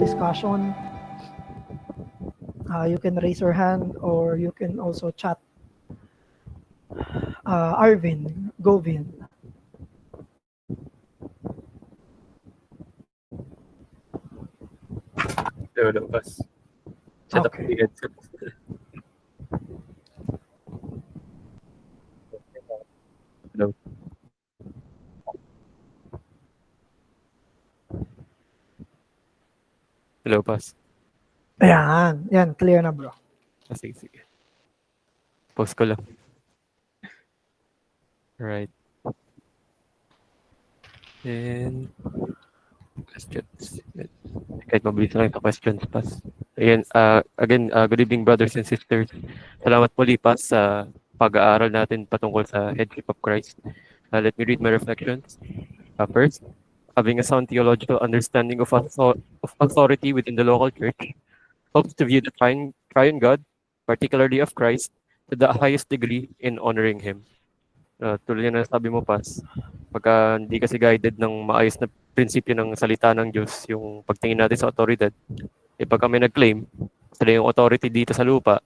discussion, you can raise your hand or you can also chat Arvin, Govin. Hello, boss. Shut up Okay. the headset. Hello. Hello, boss. Ayan, yan, clear na bro. Sige. Post ko lang. Alright. And questions. Kahit mabilis lang ito questions, pass. Again, good evening, brothers and sisters. Salamat muli, pass, sa pag-aaral natin patungkol sa headship of Christ. Let me read my reflections. First, having a sound theological understanding of authority within the local church helps to view the triune God, particularly of Christ, to the highest degree in honoring Him. Tulad na sabi mo, Pas, pagka hindi kasi guided ng maayos na prinsipyo ng salita ng Diyos, yung pagtingin natin sa otoridad, pag kami nag-claim, sila yung authority dito sa lupa,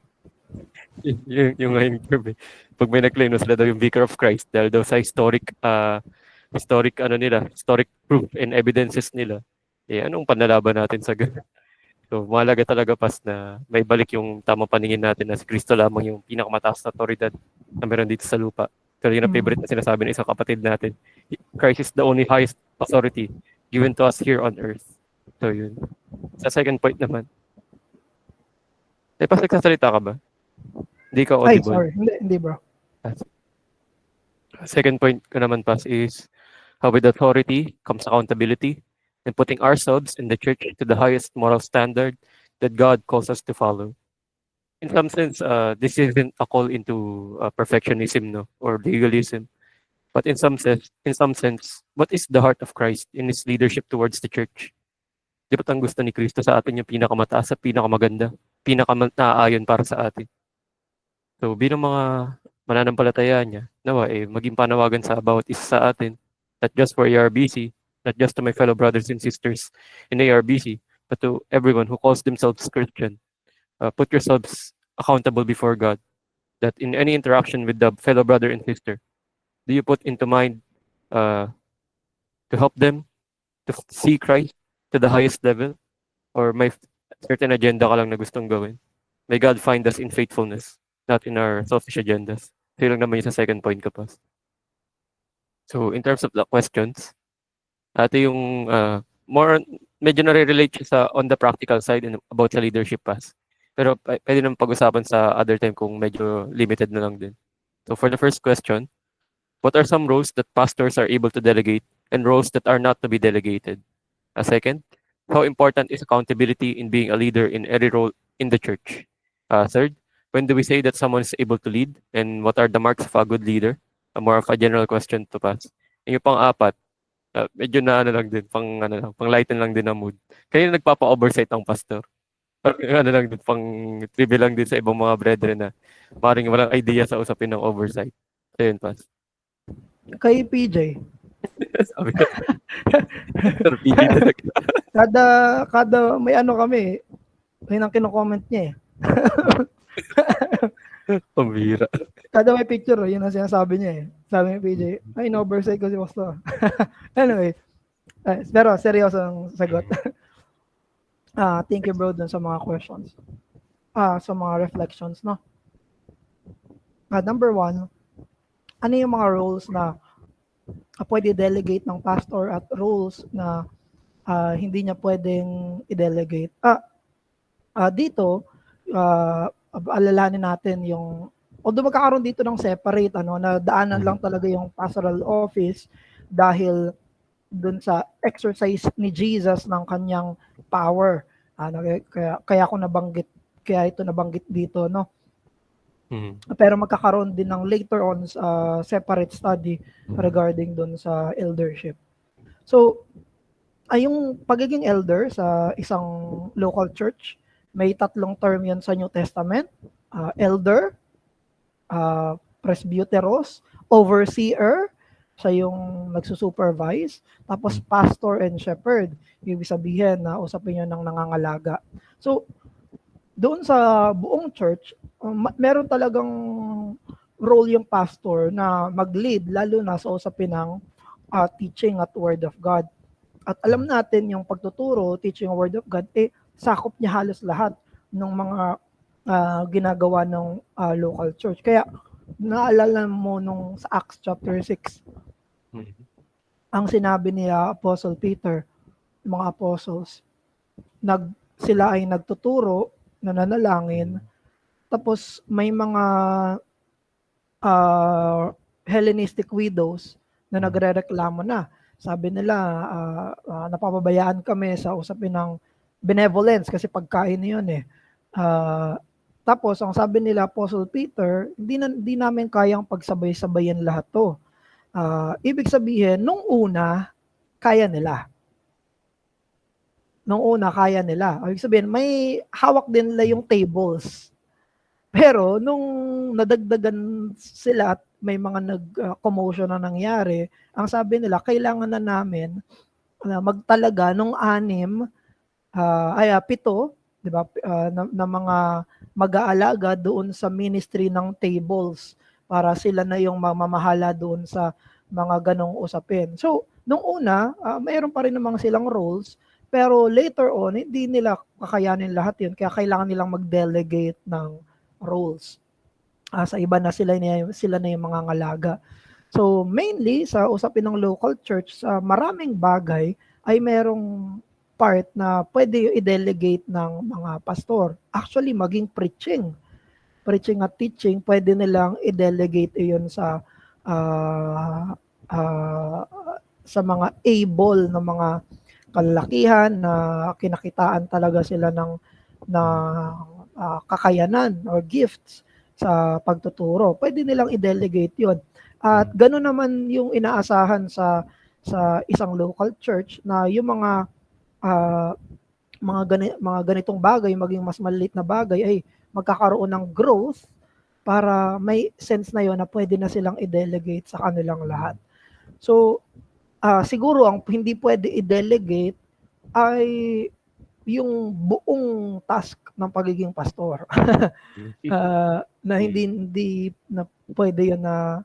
yung ngayong term pag may nag-claim na sila daw yung Vicar of Christ, dahil daw sa historic proof and evidences nila, anong panlalaban natin sa ganun? So, mahalaga talaga, Pas, na may balik yung tamang paningin natin na si Kristo lamang yung pinakamataas na otoridad na meron dito sa lupa. Pero yun ang favorite na sinasabi ng isang kapatid natin. Christ is the only highest authority given to us here on earth. So, yun. Sa second point naman. Pas, nagsasalita ka ba? Hindi ka Ay, audible. sorry. Hindi bro. Second point ko naman, Pas, is how with authority comes accountability and putting ourselves in the church to the highest moral standard that God calls us to follow. In some sense, this isn't a call into perfectionism, no, or legalism. But in some sense, what is the heart of Christ in His leadership towards the church? Di ba't ang gusto ni Kristo sa atin yung pinakamataas at pinakamaganda, pinakamaayon para sa atin? So bilang mga mananampalataya niya, nawa maging panawagan sa bawat isa sa atin, not just for ARBC, not just to my fellow brothers and sisters in ARBC, but to everyone who calls themselves Christian. Put yourselves accountable before God, that in any interaction with the fellow brother and sister, do you put into mind uh, to help them to see Christ to the highest level, or may certain agenda ka lang na gustong gawin? May God find us in faithfulness, not in our selfish agendas. So yun lang naman yung sa second point ko, Pas. So in terms of the questions, ito yung medyo nare-relate siya sa on the practical side and about sa leadership, Pas. Pero pwede naman pag-usapan sa other time kung medyo limited na lang din. So for the first question, what are some roles that pastors are able to delegate and roles that are not to be delegated? A second, how important is accountability in being a leader in every role in the church? Third, when do we say that someone is able to lead and what are the marks of a good leader? More of a general question to pass. And yung pang-apat, medyo na pang lighten lang din ang mood. Kaya nagpapa-oversight ang pastor. Pang trivia lang din sa ibang mga brethren na maring walang idea sa usapin ng oversight. So yun, Pas. Kay PJ. Sabi ko, Sir PJ talaga. Kada may ano kami, may nang kino-comment niya eh. Pambira. Kada may picture, yun ang sinasabi niya eh. Sabi ni PJ, ay, in-oversight ko si Pastor. Anyway, pero seryoso ang sagot. Thank you bro dun sa mga questions. Sa mga reflections, no? Number one, ano yung mga roles na pwede delegate ng pastor at roles na hindi niya pwedeng i-delegate? Dito, alalahanin natin yung, although magkakaroon dito ng separate, na daanan lang talaga yung pastoral office dahil dun sa exercise ni Jesus ng kanyang power. Kaya ito nabanggit dito, no? Pero magkakaroon din ng later on separate study regarding dun sa eldership. So, yung pagiging elder sa isang local church, may 3 term yan sa New Testament. Elder, presbyteros, overseer, siya yung nagsusupervise, tapos pastor and shepherd. Ibig sabihin na usapin yun ng nangangalaga. So, doon sa buong church, meron talagang role yung pastor na mag-lead, lalo na sa usapin ng teaching at word of God. At alam natin yung pagtuturo, teaching ang word of God, sakop niya halos lahat ng mga ginagawa ng local church. Kaya naalala mo nung sa Acts chapter 6, ang sinabi ni Apostle Peter, mga apostles, sila ay nagtuturo, nananalangin, tapos may mga Hellenistic widows na nagrereklamo na. Sabi nila, napapabayaan kami sa usapin ng benevolence kasi pagkain yun eh. Tapos, ang sabi nila, Apostle Peter, hindi namin kayang pagsabay-sabayan lahat to. Ibig sabihin, nung una, kaya nila. Ibig sabihin, may hawak din nila yung tables. Pero, nung nadagdagan sila at may mga commotion na nangyari, ang sabi nila, kailangan na namin magtalaga nung 7, di ba, na mga mag-aalaga doon sa ministry ng tables para sila na yung mamamahala doon sa mga ganong usapin. So, nung una, mayroon pa rin namang silang roles, pero later on, hindi nila kakayanin lahat yun, kaya kailangan nilang mag-delegate ng roles. Sa iba na sila na yung mga ngalaga. So, mainly, sa usapin ng local church, sa maraming bagay, ay merong part na pwede i-delegate ng mga pastor. Actually, maging preaching at teaching, pwede nilang i-delegate iyon sa mga able na mga kalalakihan na kinakitaan talaga sila ng kakayanan or gifts sa pagtuturo. Pwede nilang i-delegate yun. At gano'n naman yung inaasahan sa isang local church na yung mga ganitong bagay, maging mas maliit na bagay, ay magkakaroon ng growth para may sense na yon na pwede na silang i-delegate sa kanilang lahat. So, siguro ang hindi pwede i-delegate ay yung buong task ng pagiging pastor. Na hindi na pwede yun na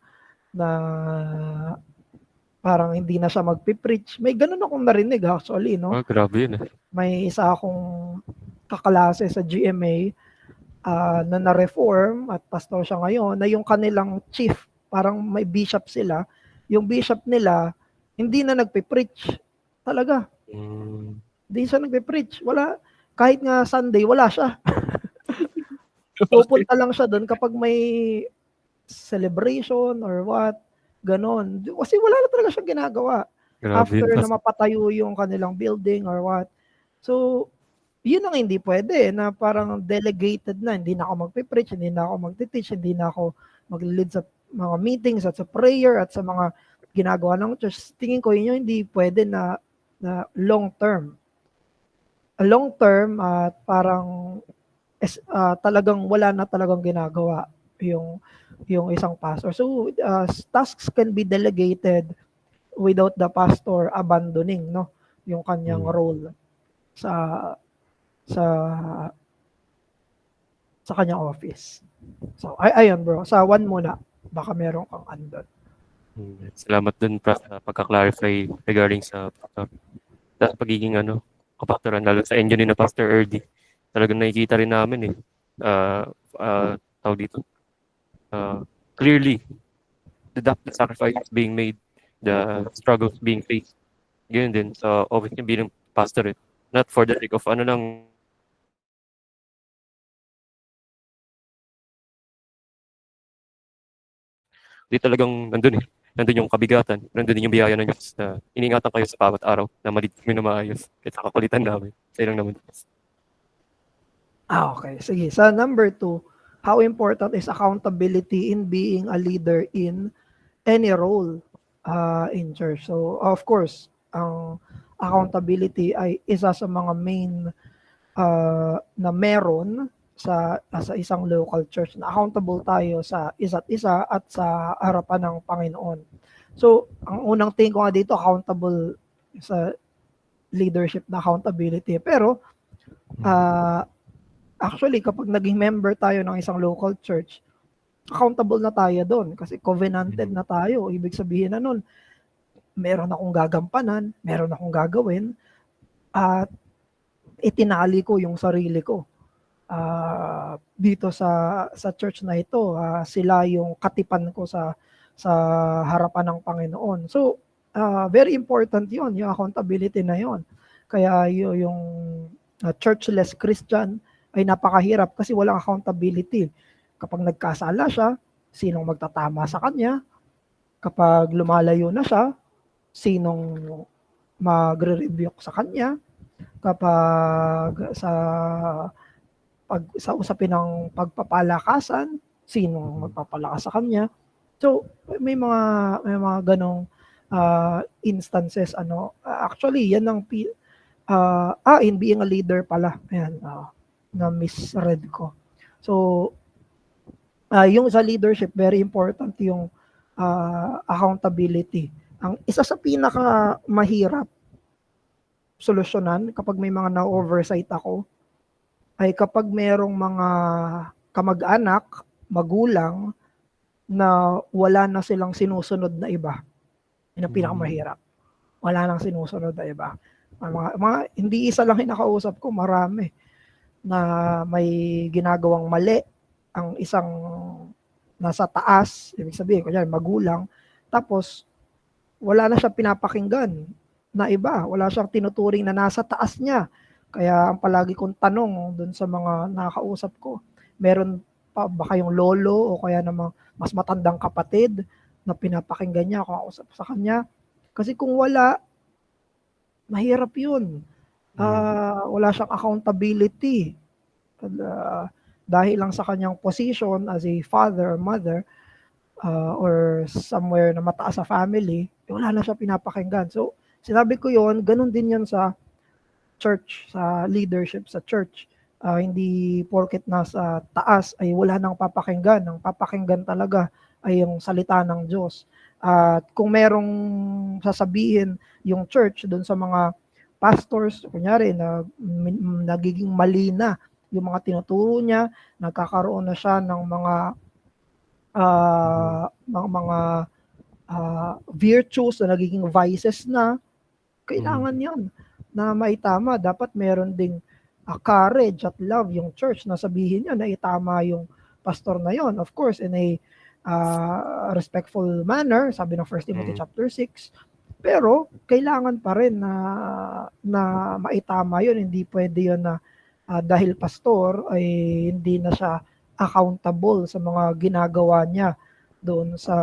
parang hindi na siya magpipreach. May ganun akong narinig actually, no? Grabe yun. May isa akong kaklase sa GMA na na-reform at pastor siya ngayon, na yung kanilang chief, parang may bishop sila, yung bishop nila, hindi na nagpipreach. Talaga. Hindi siya nagpipreach. Wala. Kahit nga Sunday, wala siya. Pupunta lang siya doon kapag may celebration or what. Ganon. Kasi wala na talaga siyang ginagawa. After na mapatayo yung kanilang building or what. So, yun ang hindi pwede, na parang delegated na. Hindi na ako magpipreach, hindi na ako magtiteach, hindi na ako mag-lead sa mga meetings at sa prayer at sa mga ginagawa ng church. Tingin ko yun yung hindi pwede na long term. Long term at parang talagang wala na talagang ginagawa yung isang pastor. So, tasks can be delegated without the pastor abandoning, no, yung kanyang role sa kanyang office. So, ayun bro. Sa one muna, baka meron kang andon. Salamat dun sa pagka-clarify regarding sa pagiging kapastoran, lalo sa inyo ni na Pastor Erdy. Talagang nakikita rin namin tawag dito. Clearly, the sacrifice being made, the struggles being faced. Ganyan din sa office niya bilang pastor. Not for the sake of lang. Di talagang nandun yung kabigatan, nandun din yung biyaya ng Diyos na iningatan kayo sa bawat araw na maligid kami na maayos. Kahit sa kakulitan namin. Sa ilang naman. Okay. Sige. Sa number 2, how important is accountability in being a leader in any role in church? So, of course, ang accountability ay isa sa mga main na meron sa isang local church, na accountable tayo sa isa't isa at sa harapan ng Panginoon. So, ang unang tingin ko nga dito, accountable sa leadership na accountability. Pero, actually, kapag naging member tayo ng isang local church, accountable na tayo doon kasi covenanted na tayo. Ibig sabihin na nun, meron akong gagampanan, meron akong gagawin, at itinali ko yung sarili ko. Dito sa church na ito, sila yung katipan ko sa harapan ng Panginoon. So, very important yon, yung accountability na yon. Kaya yung churchless Christian ay napakahirap kasi walang accountability. Kapag nagkasala siya, sinong magtatama sa kanya? Kapag lumalayo na siya, sinong magre-rebuke sa kanya? Kapag sa usapin ng pagpapalakasan, sinong magpapalakas sa kanya? So, may mga ganong instances, actually, yan ang in being a leader pala. Ayan, na misread ko. So, yung sa leadership, very important yung accountability. Ang isa sa pinaka mahirap solusyonan kapag may mga na-oversight ako ay kapag merong mga kamag-anak, magulang na wala na silang sinusunod na iba. Yun ang pinakamahirap. Wala nang sinusunod na iba. Hindi isa lang yung nakausap ko, marami na may ginagawang mali ang isang nasa taas, ibig sabihin, kunyari magulang, tapos wala na siya pinapakinggan na iba, wala siyang tinuturing na nasa taas niya. Kaya ang palagi kong tanong dun sa mga nakakausap ko, meron pa ba kayong lolo o kaya namang mas matandang kapatid na pinapakinggan niya, kakausap sa kanya? Kasi kung wala, mahirap yun. Wala siyang accountability. Dahil lang sa kanyang position as a father or mother, or somewhere na mataas sa family, wala na siya pinapakinggan. So, sinabi ko yon, ganun din yan sa church, sa leadership sa church. Hindi porket nasa taas ay wala nang papakinggan. Ang papakinggan talaga ay yung salita ng Diyos. At kung merong sasabihin yung church doon sa mga pastors, kunyari na nagiging mali na yung mga tinuturo niya, nagkakaroon na siya ng mga virtues na nagiging vices na, kailangan yon na maitama. Dapat meron ding courage at love yung church na sabihin niya na itama yung pastor na yon. Of course, in a respectful manner, sabi ng 1 Timothy chapter 6. Pero kailangan pa rin na maitama yon. Hindi pwede yon na dahil pastor ay hindi na siya accountable sa mga ginagawa niya doon sa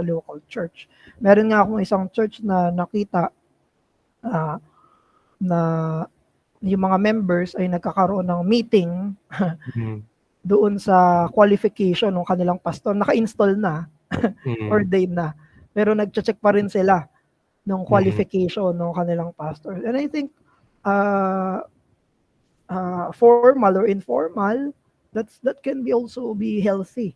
local church. Meron nga akong isang church na nakita na yung mga members ay nagkakaroon ng meeting doon sa qualification ng kanilang pastor. Naka-install na, ordained na. Pero nag-check pa rin sila ng qualification ng kanilang pastor. And I think formal or informal, that can be also be healthy.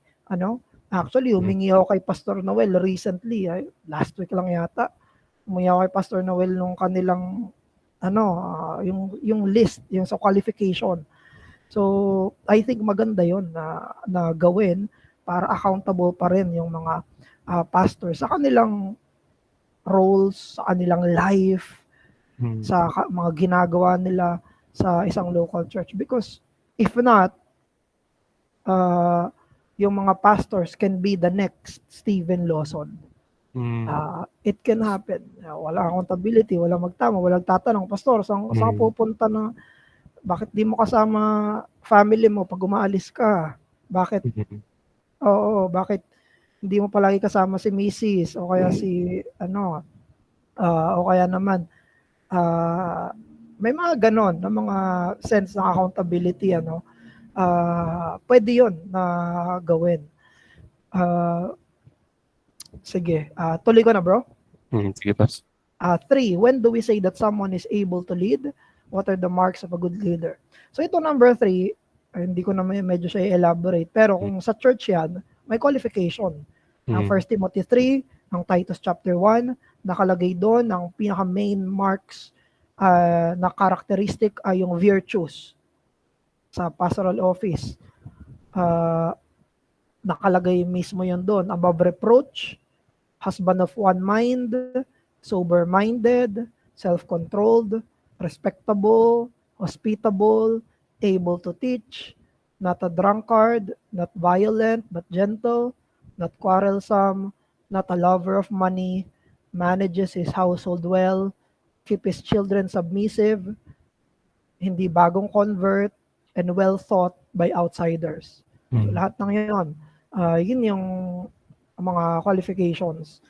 Actually, humingi ako kay Pastor Noel recently, last week lang yata. Humingi ako kay Pastor Noel nung kanilang yung list, yung sa qualification. So, I think maganda yon na gawin para accountable pa rin yung mga pastors sa kanilang roles, sa kanilang life, sa mga ginagawa nila sa isang local church. Because if not, yung mga pastors can be the next Steven Lawson. It can happen. Wala accountability, wala magtama, walang tatanong, pastor, saan pupunta na? Bakit di mo kasama family mo pag umaalis ka? Bakit? Bakit hindi mo palagi kasama si Mrs. o kaya o kaya naman may mga ganon na mga sense ng accountability, pwede yon na gawin. Sige, tuloy ko na, bro. Sige, Pas. 3, when do we say that someone is able to lead? What are the marks of a good leader? So ito number 3, hindi ko na medyo siya i-elaborate, pero kung sa church yan, may qualification. Ang 1 Timothy 3, ang Titus chapter 1, nakalagay doon ang pinaka-main marks na characteristic ay yung virtues sa pastoral office. Nakalagay mismo yun doon. Above reproach, husband of one mind, sober-minded, self-controlled, respectable, hospitable, able to teach, not a drunkard, not violent, but gentle, not quarrelsome, not a lover of money, manages his household well, keep his children submissive, hindi bagong convert, and well thought by outsiders. So lahat ng yun, yun yung mga qualifications.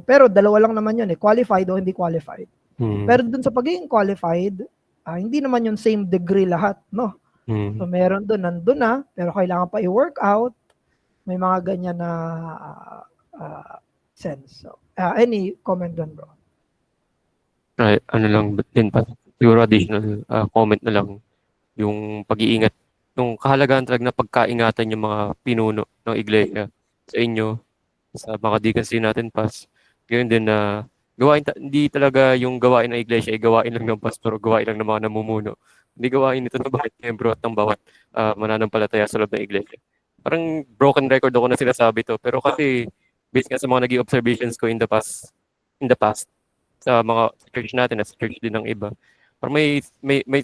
Pero dalawa lang naman yun qualified o hindi qualified. Pero dun sa pagiging qualified, hindi naman yung same degree lahat, no? So meron dun, nandun na, pero kailangan pa i-work out. May mga ganyan na sense. So, any comment dun, bro? Right, ano lang din pa, siguro additional comment na lang, yung pag-iingat, yung kahalagahan talaga na pagkaingatan yung mga pinuno ng iglesia sa inyo, sa mga deacons din natin, pas. Ganyan din na hindi talaga yung gawain ng iglesia ay gawain lang ng pastor, gawain lang ng mga namumuno. Hindi gawain ito ng bawat membro at ng bawat mananampalataya sa loob ng iglesia. Parang broken record ako na sinasabi to, pero kasi based nga sa mga naging observations ko in the past, sa mga church natin at sa church din ng iba. Parang may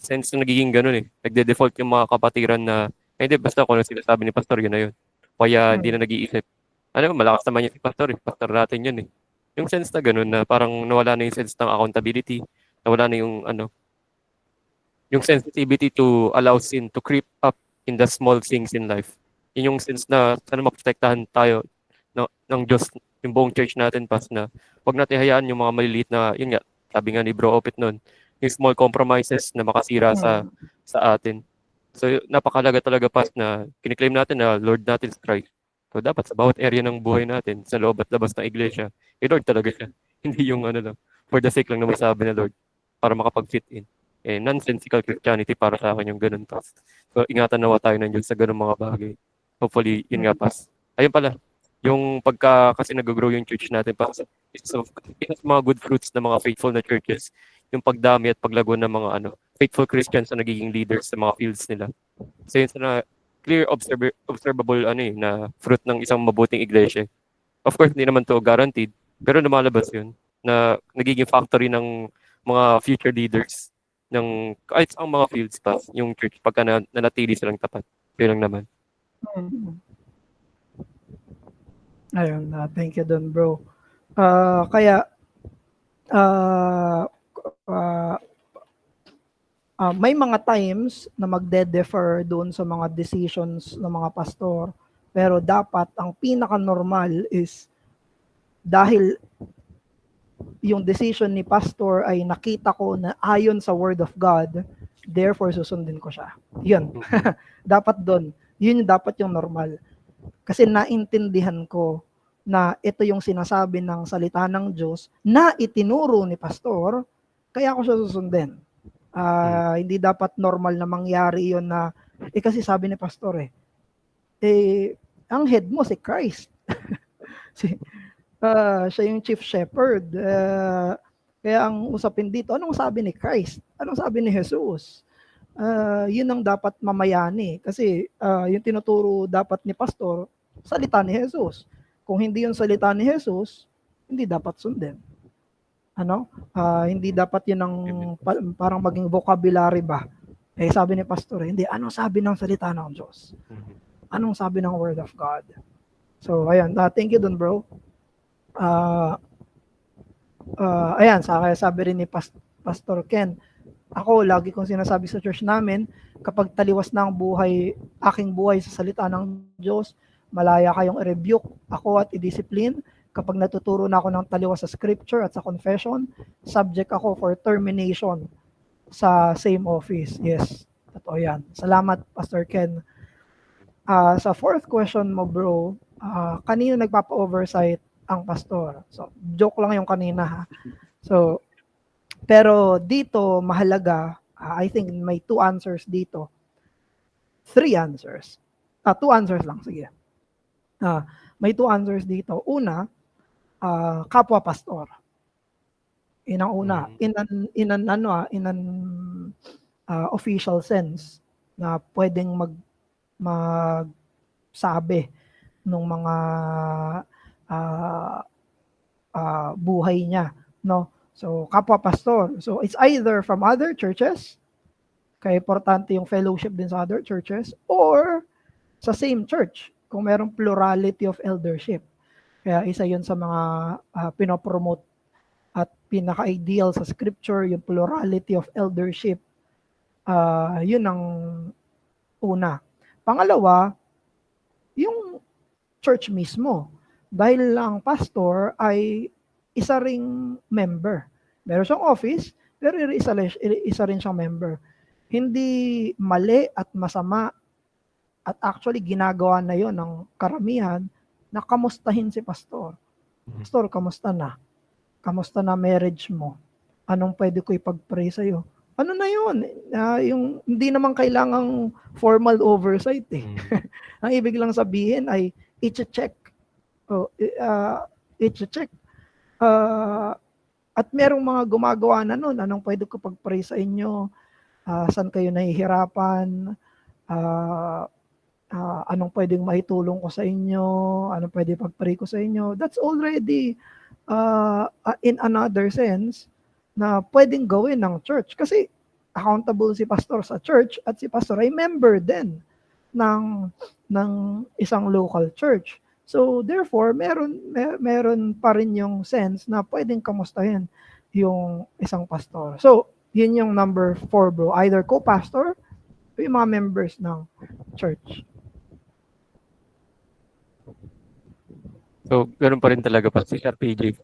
sense na nagiging ganun eh. Nagde-default yung mga kapatiran na, hindi, basta kung ano sinasabi ni pastor, yun na yun. Kaya hindi na nag-iisip. Malakas naman yung si pastor eh. Pastor natin yun eh. Yung sense na ganun na parang nawala na yung sense ng accountability, nawala na yung sensitivity to allow sin to creep up in the small things in life. Yun yung sense na sana maprotektahan tayo ng Diyos, yung buong church natin, pas na huwag natin hayaan yung mga maliliit na, yun nga, sabi nga ni Bro Opit nun, yung small compromises na makasira sa atin. So, napakalaga talaga, pas, na kiniklaim natin na Lord natin is Christ. So, dapat sa bawat area ng buhay natin, sa loob at labas ng iglesia, Lord talaga siya. Hindi yung lang, for the sake lang na masabi na Lord, para makapag-fit in. Nonsensical Christianity para sa akin yung ganun, pas. So, ingatan nawa tayo ng Diyos sa ganun mga bagay. Hopefully, yun nga, pas. Ayun pala, yung kasi nag-grow yung church natin, isa sa mga good fruits ng mga faithful na churches, yung pagdami at paglago ng mga faithful Christians na nagiging leaders sa mga fields nila. So yun na clear observable na fruit ng isang mabuting iglesia. Of course, hindi naman to guaranteed, pero lumalabas yun na nagiging factory ng mga future leaders ng kahit sa mga fields pa yung church pagka nanatili silang tapat. Yun lang naman. Ayun, thank you dun, bro. Kaya, may mga times na magde-defer doon sa mga decisions ng mga pastor, pero dapat ang pinaka-normal is dahil yung decision ni pastor ay nakita ko na ayon sa word of God, therefore susundin ko siya. Yun. Dapat doon. Yun yung dapat yung normal. Kasi naintindihan ko na ito yung sinasabi ng salita ng Diyos na itinuro ni pastor, kaya ako siya susundin. Hindi dapat normal na mangyari yon na, kasi sabi ni pastor ang head mo si Christ. Siya yung chief shepherd. Kaya ang usapin dito, anong sabi ni Christ? Anong sabi ni Jesus? Yun ang dapat mamayani. Kasi yung tinuturo dapat ni pastor, salita ni Jesus. Kung hindi yung salita ni Jesus, hindi dapat sundin. Hindi dapat yun ang parang maging vocabulary ba? Sabi ni pastor, hindi, anong sabi ng salita ng Diyos? Anong sabi ng word of God? So, ayan, thank you dun, bro. Ayan, sabi rin ni Pastor Ken, ako, lagi kong sinasabi sa church namin, kapag taliwas na ang aking buhay sa salita ng Diyos, malaya kayong i-rebuke ako at i-discipline. Kapag natuturo na ako ng taliwas sa scripture at sa confession, subject ako for termination sa same office. Yes, totoo yan. Salamat, Pastor Ken. Sa fourth question mo, bro, kanino nagpapa-oversight ang pastor? So, joke lang yung kanina, ha? So, pero dito, mahalaga, I think may 2 answers dito. 3 answers. 2 answers lang, sige. may two answers dito. Una, kapwa pastor. In ang una, in an official sense na pwedeng magsabi ng mga buhay niya, no? So, kapwa pastor. So, it's either from other churches, kaya importante yung fellowship din sa other churches, or sa same church, kung merong plurality of eldership. Kaya isa yun sa mga pinopromote at pinaka-ideal sa scripture, yung plurality of eldership. Yun ang una. Pangalawa, yung church mismo. Dahil lang pastor ay isa ring member. Meron siyang office, pero isa rin siyang member. Hindi mali at masama at actually ginagawa na yon ng karamihan na kamustahin si pastor. Pastor, kamusta na? Kamusta na marriage mo? Anong pwede ko ipag-pray sa'yo? Ano na yun? Yung hindi naman kailangang formal oversight eh. Ang ibig lang sabihin ay i-check. I-check. At merong mga gumagawa na nun. Anong pwede ko pag-pray sa inyo? Saan kayo nahihirapan? Anong pwedeng maitulong ko sa inyo? Anong pwede pag-pray ko sa inyo? That's already in another sense na pwedeng gawin ng church. Kasi accountable si pastor sa church at si pastor ay member din ng isang local church. So therefore, meron pa rin yung sense na pwedeng kamustahin yung isang pastor. So, yun yung number 4, bro. Either co-pastor o yung mga members ng church. So, ganun pa rin talaga pa si RPJ.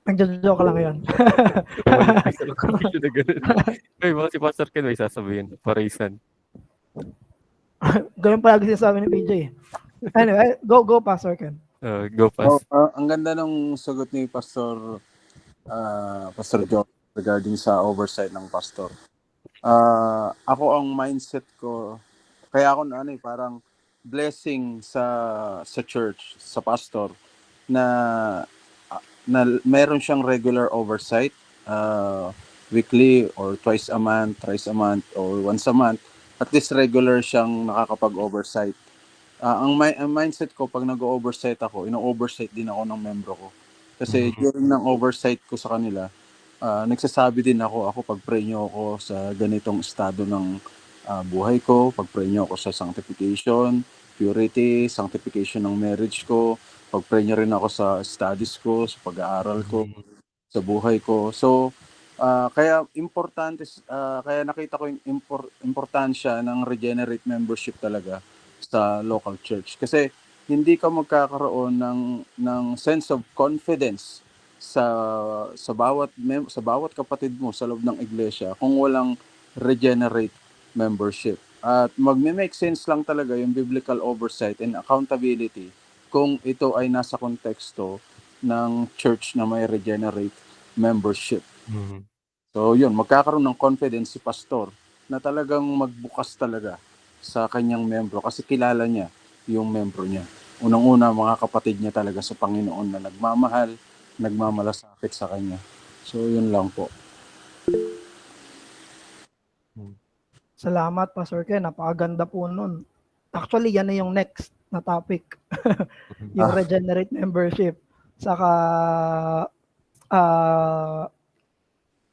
Nagjo-joke lang yun. Ay, mga si Pastor Ken may sasabihin. Paraisan. Ganun palagi sinasabi ni PJ. Anyway, go Pastor Ken. Go Pas. Ang ganda ng sagot ni Pastor John regarding sa oversight ng pastor. Ako ang mindset ko, kaya ako parang blessing sa church, sa pastor na meron siyang regular oversight, weekly or twice a month, thrice a month, or once a month. At least regular siyang nakakapag-oversight. Ang mindset ko, pag nag-oversight ako, ino-oversight din ako ng membro ko. Kasi during ng oversight ko sa kanila, nagsasabi din ako pag-pray nyo ako sa ganitong estado ng buhay ko, pag-pray nyo ako sa sanctification, purity, sanctification ng marriage ko, pag-pray nyo rin ako sa studies ko, sa pag-aaral ko, sa buhay ko. So, kaya kaya nakita ko yung importansya ng regenerate membership talaga sa local church. Kasi hindi ka magkakaroon ng sense of confidence sa bawat kapatid mo sa loob ng iglesia kung walang regenerate membership. At magme-make sense lang talaga yung biblical oversight and accountability kung ito ay nasa konteksto ng church na may regenerate membership. So yun, magkakaroon ng confidence si pastor na talagang magbukas talaga sa kanyang membro kasi kilala niya yung membro niya. Unang-una, mga kapatid niya talaga sa Panginoon na nagmamahal, nagmamalasakit sa kanya. So yun lang po. Salamat, Pastor Ken. Napakaganda po nun. Actually, yan na yung next na topic. Yung regenerate membership. Saka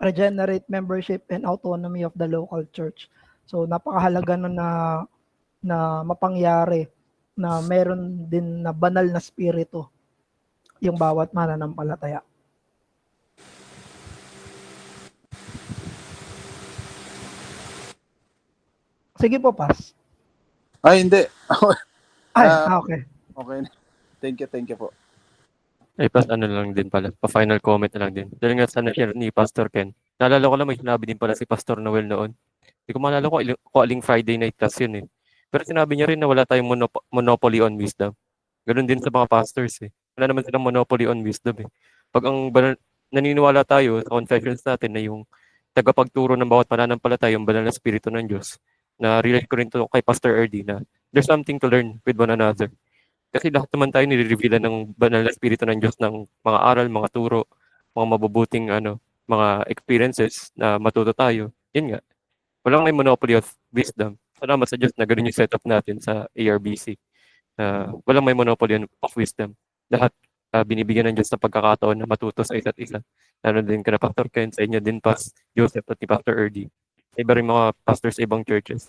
regenerate membership and autonomy of the local church. So, napakahalaga nun na mapangyari na meron din na banal na spirito yung bawat mananampalataya. Sige po, Pas. Ay, hindi. Okay. Okay. Thank you po. Ay, Pas, lang din pala. Pa-final comment na lang din. Dahil nga sa na-share ni Pastor Ken. Naalala ko lang may sinabi din pala si Pastor Noel noon. Hindi ko maalala ko aling Friday night class yun eh. Pero sinabi niya rin na wala tayong monopoly on wisdom. Ganun din sa mga pastors eh. Wala naman silang monopoly on wisdom eh. Pag naniniwala tayo sa confessions natin na yung tagapagturo ng bawat pananampalataya, yung banal na spirito ng Diyos, na relate ko rin to kay Pastor Erdy na there's something to learn with one another. Kasi lahat naman tayo nire-revealan ng banal na espiritu ng Diyos ng mga aral, mga turo, mga mabubuting mga experiences na matuto tayo. Yun nga, walang may monopoly of wisdom. Salamat sa Diyos na ganun yung setup natin sa ARBC. Walang may monopoly of wisdom. Lahat binibigyan ng Diyos ng pagkakataon na matuto sa isa't isa. Lalo din ka na Pastor Ken, sa inyo din Pas Joseph at ni Pastor Erdy. Iba rin mga pastors sa ibang churches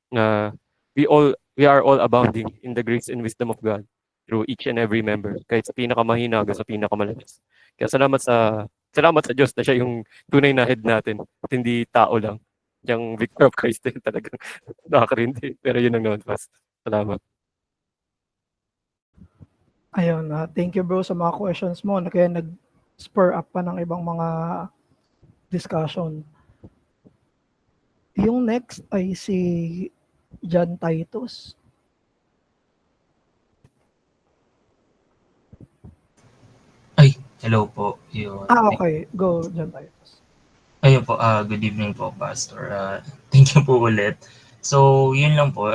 na we are all abounding in the grace and wisdom of God through each and every member, kahit sa pinakamahina hanggang sa pinakamalakas. Kaya salamat sa Diyos na siya yung tunay na head natin at hindi tao lang. Yung Victor of Christ din talagang nakakarindi. Pero yun ang naman, Pas. Salamat. Ayun, thank you bro sa mga questions mo na kaya nag-spur up pa ng ibang mga discussion. Yung next ay si John Titus. Hello po. Yun. Okay. Go, John Titus. Ayun po, good evening po, Pastor. Thank you po ulit. So, yun lang po.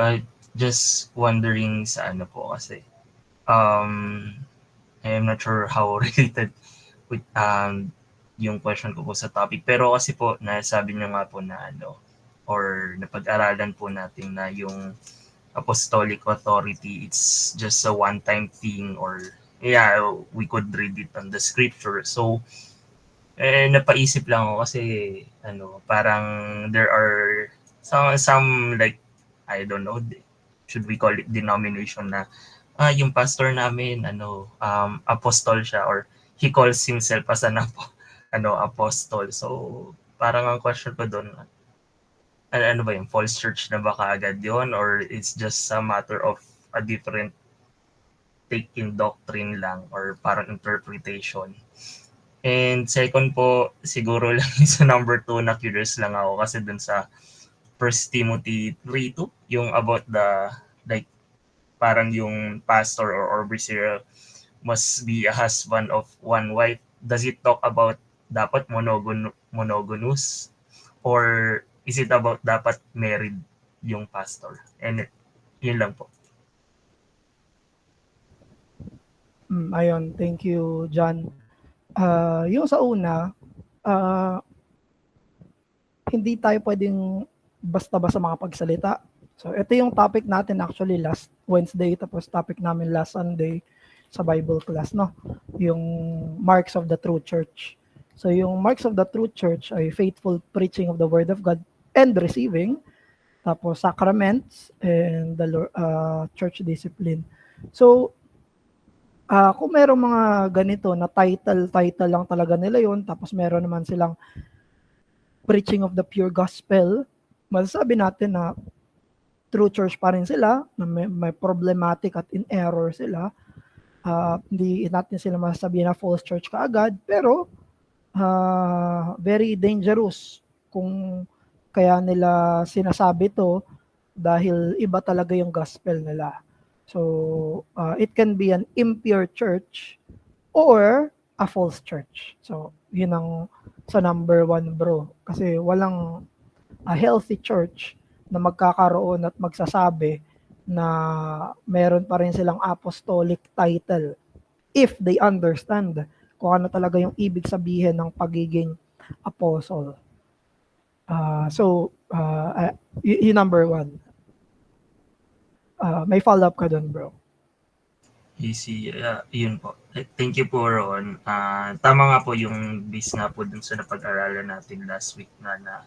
Just wondering sa ano po kasi. I am not sure how related with yung question ko po sa topic. Pero kasi po, nasabi niyo nga po na or napag-aralan po natin na yung apostolic authority, it's just a one-time thing or we could read it on the scripture. So, napaisip lang ako kasi parang there are some like, I don't know, should we call it denomination na yung pastor namin apostol siya or he calls himself as an apostle. So, parang ang question ko doon, ano ba yung false church na ba kaagad yun or it's just a matter of a different take in doctrine lang or parang interpretation. And second po, siguro lang sa number 2 na curious lang ako kasi dun sa 1 Timothy 3:2, yung about the like parang yung pastor or overseer must be a husband of one wife. Does it talk about dapat monogamous or is it about dapat married yung pastor? And yun lang po. Ayun, thank you, John. Yung sa una, hindi tayo pwedeng basta-basta makapagsalita. So, ito yung topic natin actually last Wednesday, tapos topic namin last Sunday sa Bible class, no? Yung marks of the true church. So, yung marks of the true church ay faithful preaching of the word of God and receiving, tapos sacraments and the church discipline. So, kung meron mga ganito na title lang talaga nila yon, tapos meron naman silang preaching of the pure gospel, masasabi natin na true church pa rin sila, na may problematic at in error sila. Hindi natin sila masasabi na false church kaagad, pero very dangerous kung kaya nila sinasabi to dahil iba talaga yung gospel nila. So, it can be an impure church or a false church. So, yun ang sa number 1, bro. Kasi walang a healthy church na magkakaroon at magsasabi na meron pa rin silang apostolic title if they understand kung ano talaga yung ibig sabihin ng pagiging apostle. Yung number 1. May follow-up ka doon, bro. Easy. Yun po. Thank you po, Ron. Tama nga po yung base nga po dun sa napag-aralan natin last week na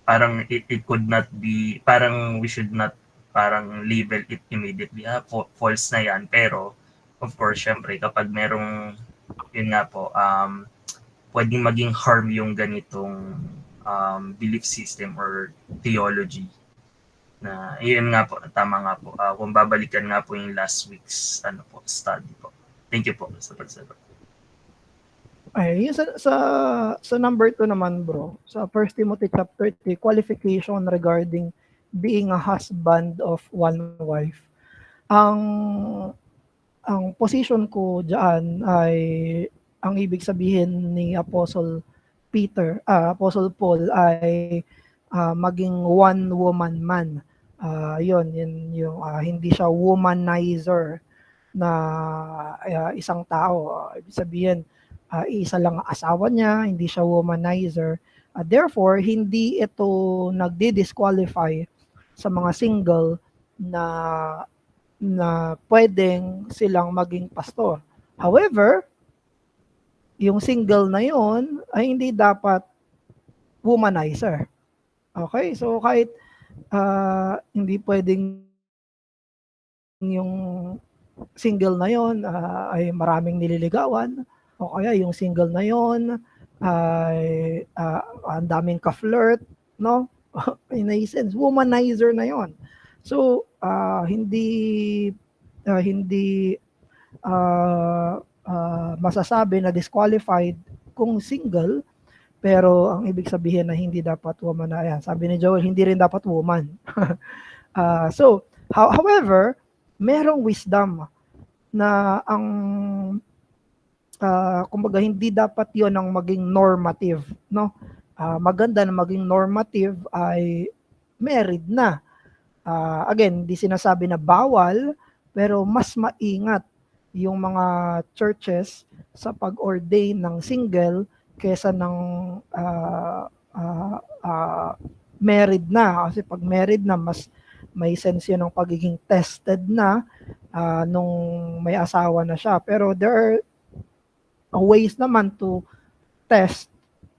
parang it could not be, parang we should not parang label it immediately. False na yan. Pero, of course, syempre, kapag merong, yun nga po, pwedeng maging harm yung ganitong belief system or theology. Na yun nga po, tama nga po. Kung babalikan nga po yung last week's study po. Thank you po sa pagsagot. Ay, yung sa number 2 naman, bro, sa 1 Timothy chapter 3, qualification regarding being a husband of one wife. Ang position ko diyan ay ang ibig sabihin ni Apostle Paul ay maging one woman man Yun yung hindi siya womanizer na isang tao. Ibig sabihin, isa lang ang asawa niya, hindi siya womanizer. Therefore, hindi ito nagdi-disqualify sa mga single na pwedeng silang maging pastor. However, yung single na yon ay hindi dapat womanizer. Okay? So kahit hindi pwedeng yung single na yon ay maraming nililigawan, o kaya yung single na yon ay ang daming ka-flirt, no? In a sense, womanizer na yon. So hindi masasabi na disqualified kung single, pero ang ibig sabihin na hindi dapat woman na yan. Sabi ni Joel, hindi rin dapat woman. However, merong wisdom na ang kumbaga hindi dapat 'yon ang maging normative, no? Maganda na maging normative ay married na. Again, hindi sinasabi na bawal, pero mas maingat yung mga churches sa pag-ordain ng single kesa ng married na. Kasi pag married na, mas may sense yun ng pagiging tested na nung may asawa na siya. Pero there are ways naman to test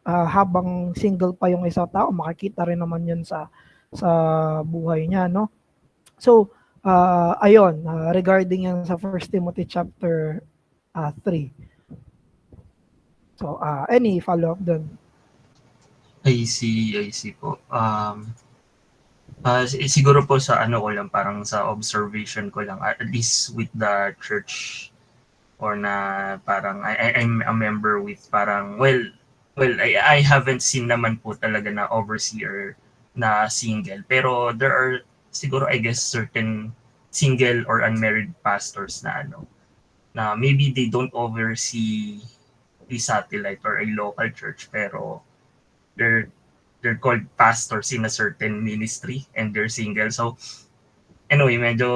habang single pa yung isang tao. Makikita rin naman yun sa buhay niya, no? So, ayun, regarding yan sa 1 Timothy chapter 3. So, any follow-up dun? I see po. Siguro po sa ano ko lang, parang sa observation ko lang, at least with the church or na parang I'm a member with parang, I haven't seen naman po talaga na overseer na single. Pero there are siguro, I guess, certain single or unmarried pastors na na maybe they don't oversee a satellite or a local church, pero they're called pastors in a certain ministry and they're single. So anyway, medyo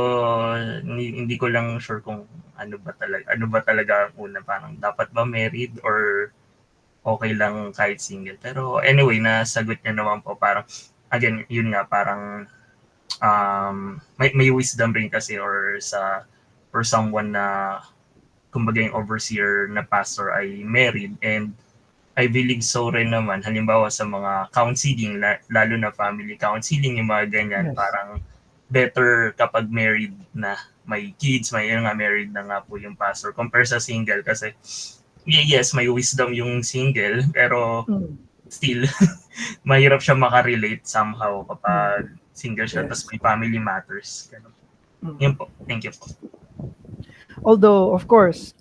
hindi ko lang sure kung ano ba talaga ang una, parang dapat ba married or okay lang kahit single. Pero anyway, nasagot niya naman po, parang again, yun nga, parang may wisdom rin kasi or for someone na kumbaga yung overseer na pastor ay married, and I believe so rin naman halimbawa sa mga counseling, lalo na family counseling, yung mga ganyan. Yes. Parang better kapag married na, may kids, married na nga po yung pastor compare sa single. Kasi yes, may wisdom yung single, pero still mahirap siya makarelate somehow kapag single siya. Yes. Tapos may family matters. Ganun. Yun po. Thank you po. Although, of course,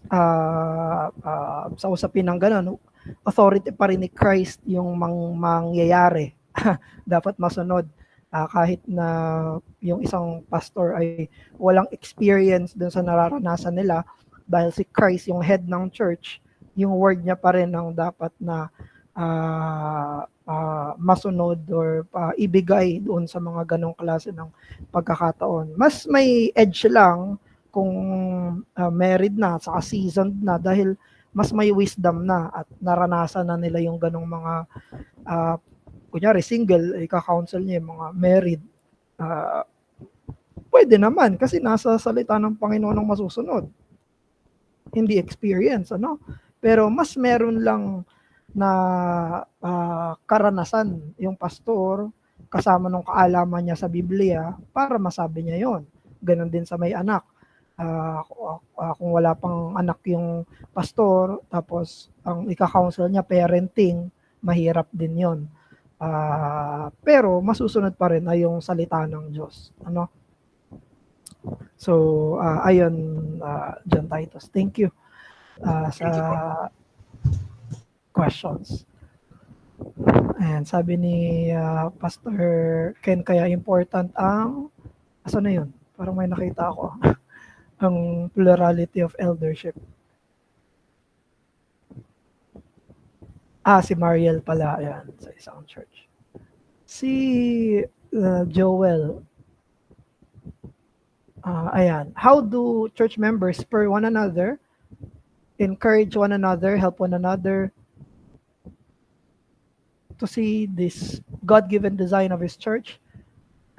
sa usapin ng ganun, authority pa rin ni Christ yung mangyayari. Dapat masunod. Kahit na yung isang pastor ay walang experience dun sa nararanasan nila, dahil si Christ yung head ng church, yung word niya pa rin ang dapat na masunod or ibigay doon sa mga ganong klase ng pagkakataon. Mas may edge lang kung married na, saka seasoned na, dahil mas may wisdom na at naranasan na nila yung ganong mga kunyari single, ika-counsel niya yung mga married. Pwede naman kasi nasa salita ng Panginoon ang masusunod. Hindi experience, ano? Pero mas meron lang na karanasan yung pastor kasama ng kaalaman niya sa Biblia para masabi niya yon. Ganon din sa may anak. Kung wala pang anak yung pastor, tapos ang ika-counsel niya parenting, mahirap din yon. Pero masusunod pa rin ay yung salita ng Diyos. Ano? So, ayun, John Titus. Thank you sa questions. And sabi ni Pastor Ken, kaya important ang, asa na yun? Parang may nakita ako. Ang plurality of eldership. Si Mariel pala, yan, sa isang church. Si Joel, Ayan. How do church members spur one another, encourage one another, help one another to see this God-given design of His church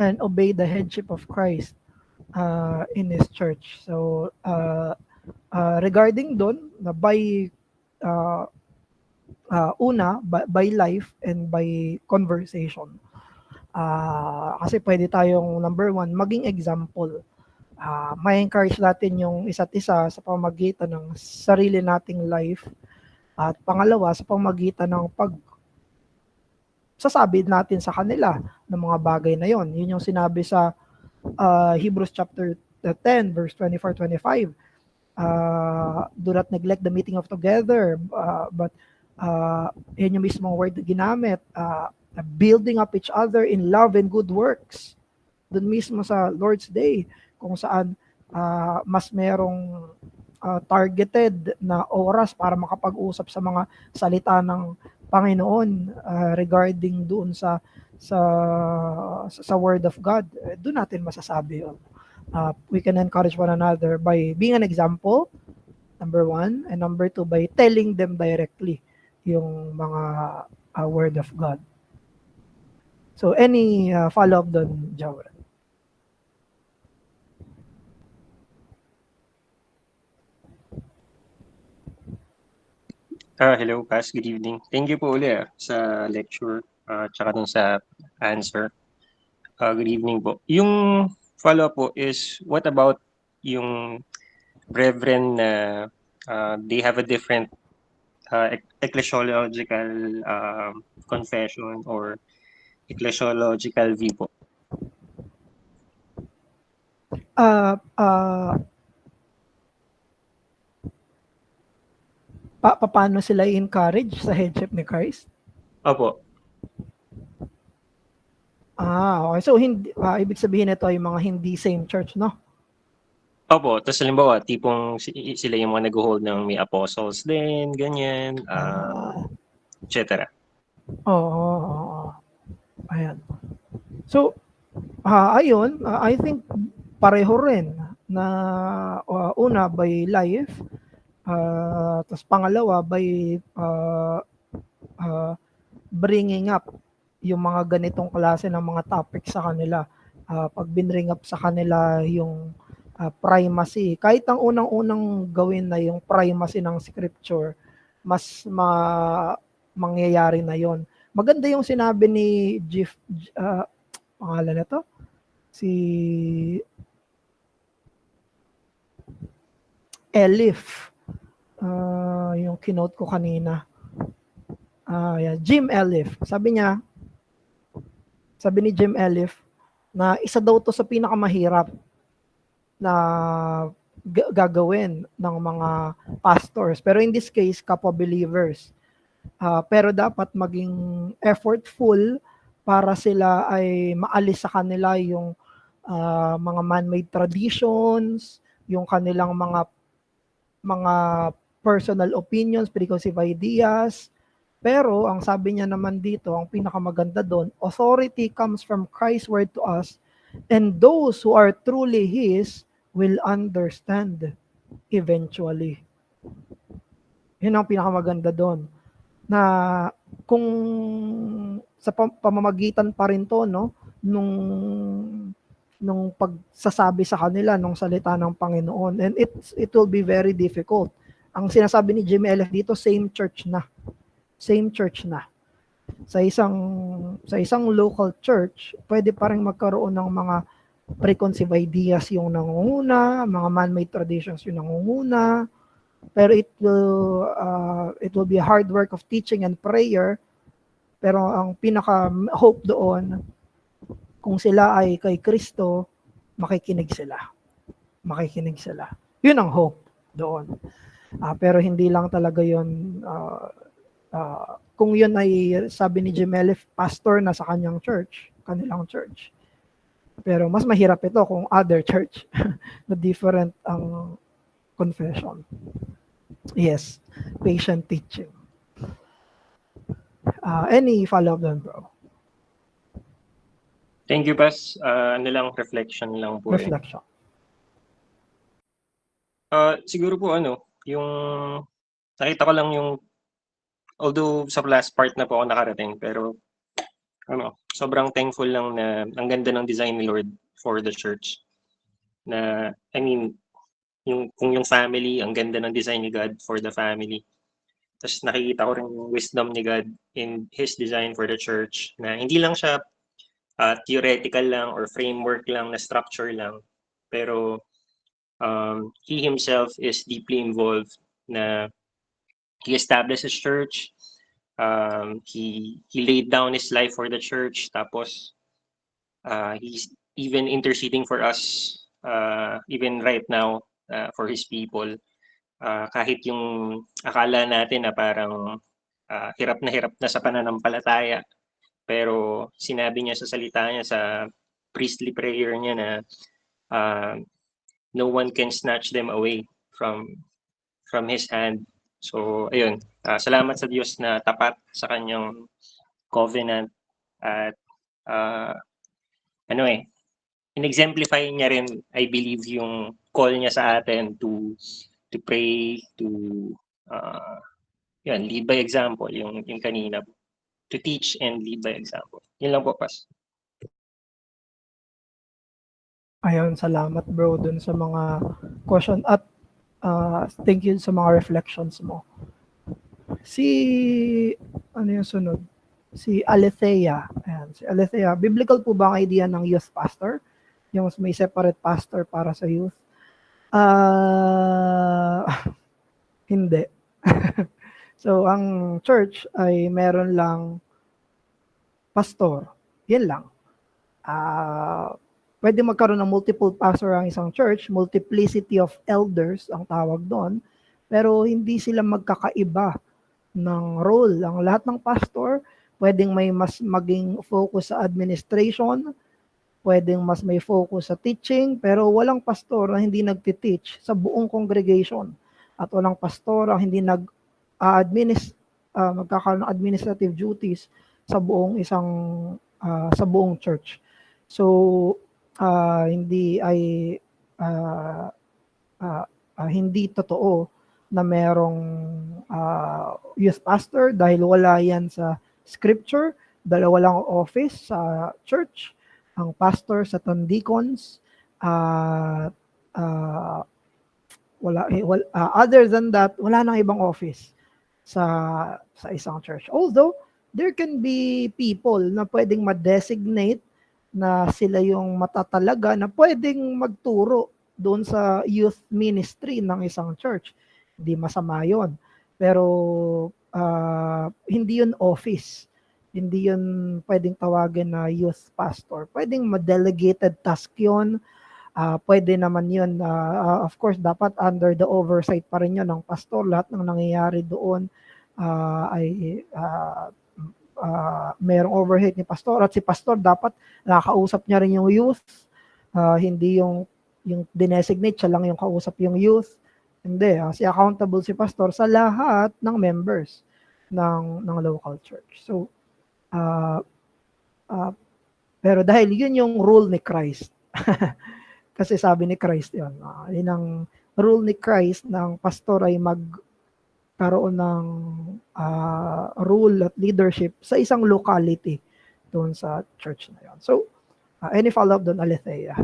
and obey the headship of Christ in His church? So, regarding doon, na by uh, by life and by conversation. Kasi pwede tayong number one, maging example. May encourage natin yung isa't isa sa pamamagitan ng sarili nating life. At pangalawa, sa pamamagitan ng sasabi natin sa kanila ng mga bagay na yon. Yun yung sinabi sa Hebrews chapter 10 verse 24-25. Do not neglect the meeting of together, but yun yung mismong word na ginamit, building up each other in love and good works. Doon mismo sa Lord's Day, kung saan mas merong targeted na oras para makapag-usap sa mga salita ng Panginoon regarding doon sa Word of God. Doon natin masasabi yun. We can encourage one another by being an example, number one, and number two, by telling them directly yung mga Word of God. So, any follow-up doon, Joel? Hello, Pas. Good evening. Thank you po uli sa lecture tsaka dun sa answer. Good evening po. Yung follow-up po is, what about yung brethren na they have a different ecclesiological confession or ecclesiological view po? Paano sila i-encourage sa headship ni Christ? Opo. Okay. So, ibig sabihin ito ay mga hindi same church, no? Opo. Tapos halimbawa, tipong sila yung mga nag-hold ng may apostles din, ganyan, etc. Oo. Ayan. So, ayun, I think pareho rin na una by life, tapos pangalawa by bringing up yung mga ganitong klase ng mga topic sa kanila. Pag binring up sa kanila yung primacy, kahit ang unang-unang gawin na yung primacy ng scripture, mas mangyayari na yon. Maganda yung sinabi ni Jeff, pangalan na to? Si Elif. Yung kinote ko kanina. Jim Elif. Sabi ni Jim Elif na isa daw to sa pinakamahirap na gagawin ng mga pastors. Pero in this case, kapwa believers. Pero dapat maging effortful para sila ay maalis sa kanila yung mga man-made traditions, yung kanilang mga personal opinions, preconceived ideas. Pero ang sabi niya naman dito, ang pinakamaganda doon, authority comes from Christ's word to us, and those who are truly His will understand eventually. Yun ang pinakamaganda doon. Na kung sa pamamagitan pa rin to, no, nung pagsasabi sa kanila nung salita ng Panginoon, and it will be very difficult. Ang sinasabi ni Jimmy Elef dito, same church na. Sa isang local church, pwede pa rin magkaroon ng mga preconceived ideas yung nangunguna, mga man-made traditions yung nangunguna, pero it will be a hard work of teaching and prayer. Pero ang pinaka hope doon, kung sila ay kay Kristo, makikinig sila. Yun ang hope doon. Pero hindi lang talaga yun. Kung yun ay, sabi ni Jim Elif, pastor na sa kanilang church. Pero mas mahirap ito kung other church na different ang confession. Yes, patient teaching. Any follow-up doon, bro? Thank you, Pas. Reflection lang po. Reflection. Siguro po yung nakita ko lang yung although sa last part na po ako nakarating, pero sobrang thankful lang na ang ganda ng design ni Lord for the church. Na, I mean, kung yung family, ang ganda ng design ni God for the family. Tapos nakikita ko rin yung wisdom ni God in His design for the church na hindi lang siya theoretical lang or framework lang na structure lang. Pero He Himself is deeply involved na He established His church. He laid down His life for the church. Tapos He's even interceding for us even right now for His people. Kahit yung akala natin na parang hirap na sa pananampalataya, pero sinabi niya sa salita niya sa priestly prayer niya na no one can snatch them away from His hand. So ayun, salamat sa Diyos na tapat sa kanyang covenant at in-exemplify niya rin, I believe, yung call niya sa atin to pray, to lead by example, yung kanina, to teach and lead by example. Yun lang po, Pas. Ayun, salamat bro dun sa mga question at thank you sa mga reflections mo. Ano yung sunod? Si Alethea. Ayan, si Alethea. Biblical po ba ang idea ng youth pastor? Yung may separate pastor para sa youth? Hindi. So, ang church ay meron lang pastor. Yan lang. Pwede magkaroon ng multiple pastor ang isang church, multiplicity of elders ang tawag doon, pero hindi sila magkakaiba ng role. Ang lahat ng pastor, pwedeng may mas maging focus sa administration, pwedeng mas may focus sa teaching, pero walang pastor na hindi nagtiteach sa buong congregation. At walang pastor ang hindi magkakaroon ng administrative duties sa buong sa buong church. So, hindi totoo na merong youth pastor dahil wala yan sa scripture, dahil walang office sa church. Ang pastor sa deacons, other than that, wala nang ibang office sa isang church. Although, there can be people na pwedeng ma-designate na sila yung matatalaga na pwedeng magturo doon sa youth ministry ng isang church. Hindi masama yun. Pero hindi yun office. Hindi yun pwedeng tawagin na youth pastor. Pwedeng ma-delegated task yun. Pwede naman yun. Of course, dapat under the oversight pa rin yun ng pastor. Lahat ng nangyayari doon ay mayroong overhead ni pastor. At si pastor dapat nakakausap niya rin yung youth. Hindi yung dinesignate, siya lang yung kausap yung youth. Hindi. Si accountable si pastor sa lahat ng members ng local church. So, pero dahil yun yung rule ni Christ. Kasi sabi ni Christ yun. Yun ang rule ni Christ ng pastor ay magkaroon ng rule at leadership sa isang locality doon sa church na yun. So, any follow-up doon, Alethea?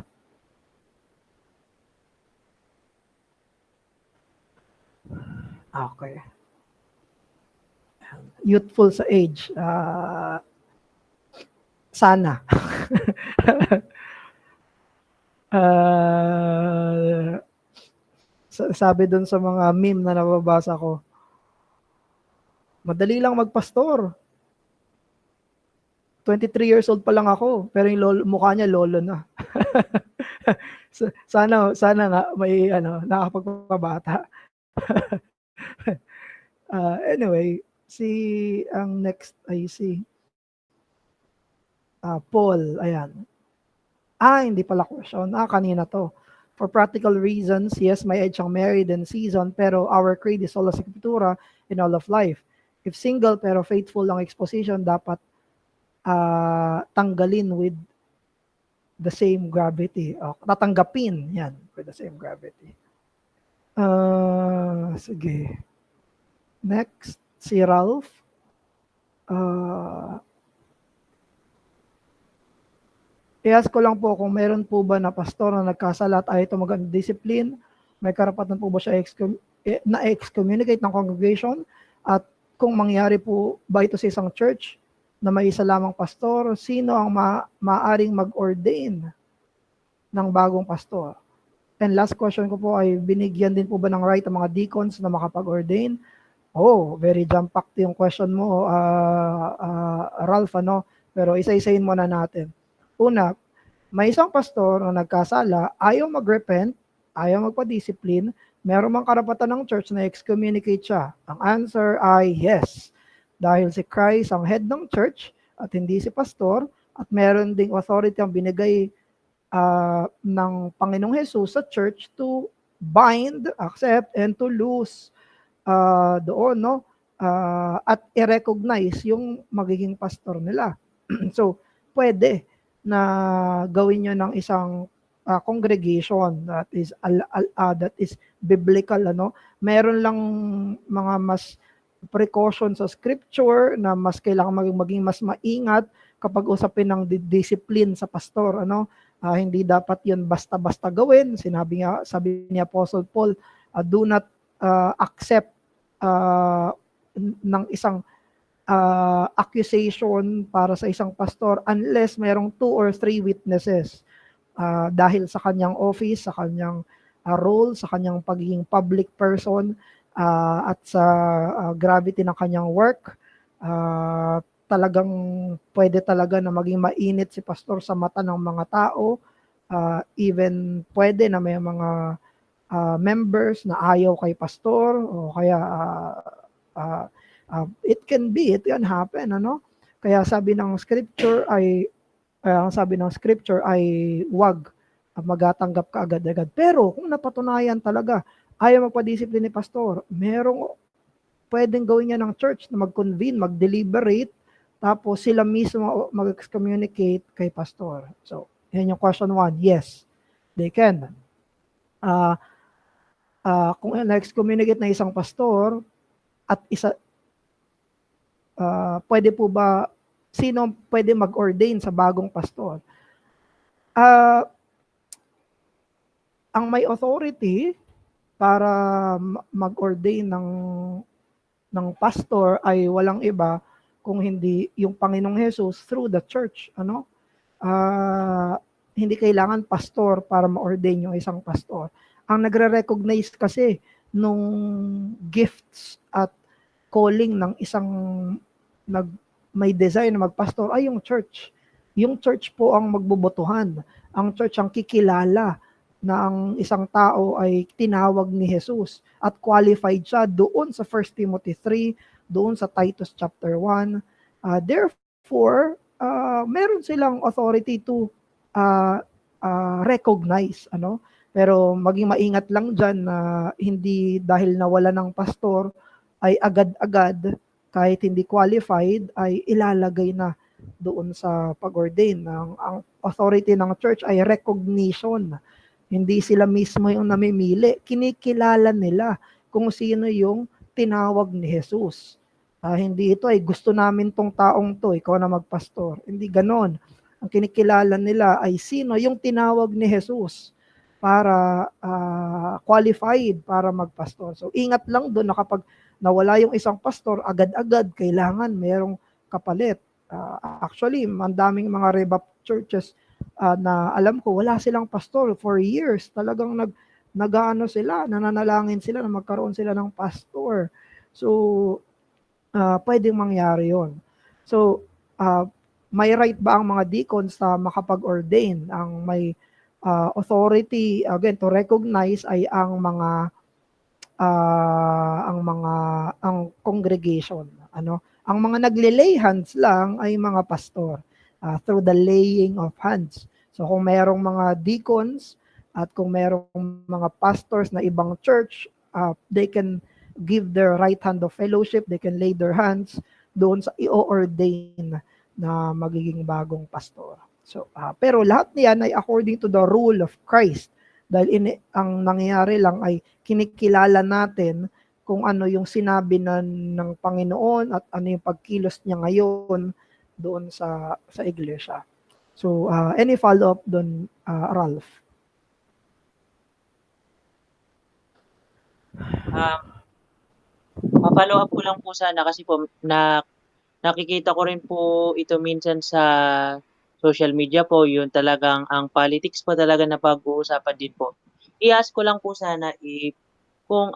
Okay. Youthful sa age. Sana. Sabi doon sa mga meme na nababasa ko, madali lang magpastor. 23 years old pa lang ako, pero yung mukha niya lolo na. sana nga may nakapagpabata. Anyway, ang next ay si Paul, ayan. Hindi pala question. Kanina to. For practical reasons, yes, may age ang married and seasoned, pero our creed is sola scriptura in all of life. If single pero faithful ang exposition, dapat tanggalin with the same gravity. Tatanggapin yan with the same gravity. Sige. Next, si Ralph. I-ask ko lang po kung meron po ba na pastor na nagkasala at ayaw tumagal ng discipline, may karapatan po ba siya na-excommunicate ng congregation, at kung mangyari po ba ito sa isang church na may isa lamang pastor, sino ang maaring mag-ordain ng bagong pastor? And last question ko po ay, binigyan din po ba ng right ang mga deacons na makapag-ordain? Oh, very jam-packed yung question mo, Ralph, ano? Pero isa-isahin muna natin. Una, may isang pastor na nagkasala, ayaw mag-repent, ayaw magpa-discipline, meron mang karapatan ng church na excommunicate siya. Ang answer ay yes. Dahil si Christ ang head ng church at hindi si pastor, at meron ding authority ang binigay ng Panginoong Jesus sa church to bind, accept, and to loose doon, no? At i-recognize yung magiging pastor nila. So, pwede na gawin nyo ng isang congregation that is biblical, ano? Meron lang mga mas precaution sa scripture na mas kailangan maging mas maingat kapag usapin ng discipline sa pastor, ano? Hindi dapat 'yun basta-basta gawin. Sabi ni Apostle Paul, do not accept ng isang accusation para sa isang pastor unless merong 2 or 3 witnesses, dahil sa kanyang office, sa kanyang role, sa kanyang pagiging public person, at sa gravity ng kanyang work. Talagang pwede talaga na maging mainit si pastor sa mata ng mga tao, even pwede na may mga members na ayaw kay pastor, o kaya it can happen, ano? Kaya sabi ng scripture ay wag magatanggap ka agad-agad. Pero kung napatunayan talaga ayaw magpa-discipline ni pastor, merong pwedeng gawin niya ng church na mag-convene, mag-deliberate, tapos sila mismo mag-excommunicate kay pastor. So, yan yung question 1. Yes, they can. Kung na-excommunicate na isang pastor at pwede po ba, sino pwede mag-ordain sa bagong pastor? Ang may authority para mag-ordain ng pastor ay walang iba kung hindi yung Panginoong Jesus through the church, ano? Hindi kailangan pastor para ma-ordain yung isang pastor. Ang nagre-recognize kasi nung gifts at calling ng isang may desire na magpastor ay yung church. Yung church po ang magbobotohan. Ang church ang kikilala na ang isang tao ay tinawag ni Jesus at qualified siya doon sa 1 Timothy 3, doon sa Titus chapter 1. Therefore, meron silang authority to recognize, ano? Pero maging maingat lang dyan na hindi dahil nawala ng pastor ay agad-agad, kahit hindi qualified, ay ilalagay na doon sa pag-ordain. Ang authority ng church ay recognition. Hindi sila mismo yung namimili. Kinikilala nila kung sino yung tinawag ni Jesus. Hindi ito ay gusto namin tong taong to, ikaw na magpastor. Hindi ganon. Ang kinikilala nila ay sino yung tinawag ni Jesus para qualified para magpastor. So ingat lang doon na kapag nawala yung isang pastor, agad-agad kailangan merong kapalit. Actually, ang daming mga revamped churches na alam ko wala silang pastor for years. Talagang nananalangin sila na magkaroon sila ng pastor. So pwedeng mangyari yon. So may right ba ang mga deacons na makapag-ordain? Ang may authority again to recognize ay ang congregation, ano? Ang mga nagle-lay hands lang ay mga pastor, through the laying of hands. So kung merong mga deacons at kung merong mga pastors na ibang church, they can give their right hand of fellowship, they can lay their hands doon sa i-ordain na magiging bagong pastor. So pero lahat niyan ay according to the rule of Christ. Dahil ang nangyayari lang ay kinikilala natin kung ano yung sinabi ng Panginoon at ano yung pagkilos niya ngayon doon sa iglesia. So, any follow-up doon, Ralph? Pa-follow up ko lang po sana kasi po nakikita ko rin po ito minsan sa social media po, yun talagang ang politics po talaga na pag-uusapan din po. I-ask ko lang po sana kung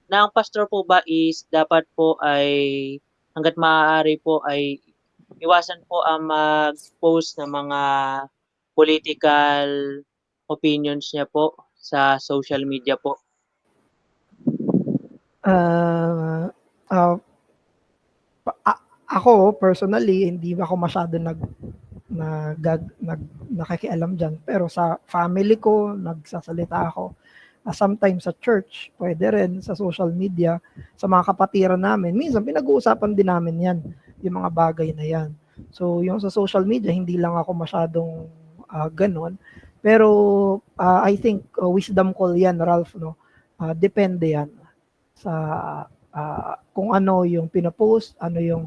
na ang pastor po ba is dapat po ay hangga't maaari po ay iwasan po ang mag-post ng mga political opinions niya po sa social media po. Ako personally hindi ako masyado nakikialam diyan, pero sa family ko nagsasalita ako. Sometimes sa church, pwede rin sa social media, sa mga kapatiran namin. Minsan pinag-uusapan din namin 'yan, yung mga bagay na 'yan. So yung sa social media hindi lang ako masyadong ganon. Pero I think wisdom call 'yan, Ralph, no. Depende 'yan sa kung ano yung pinopost, ano yung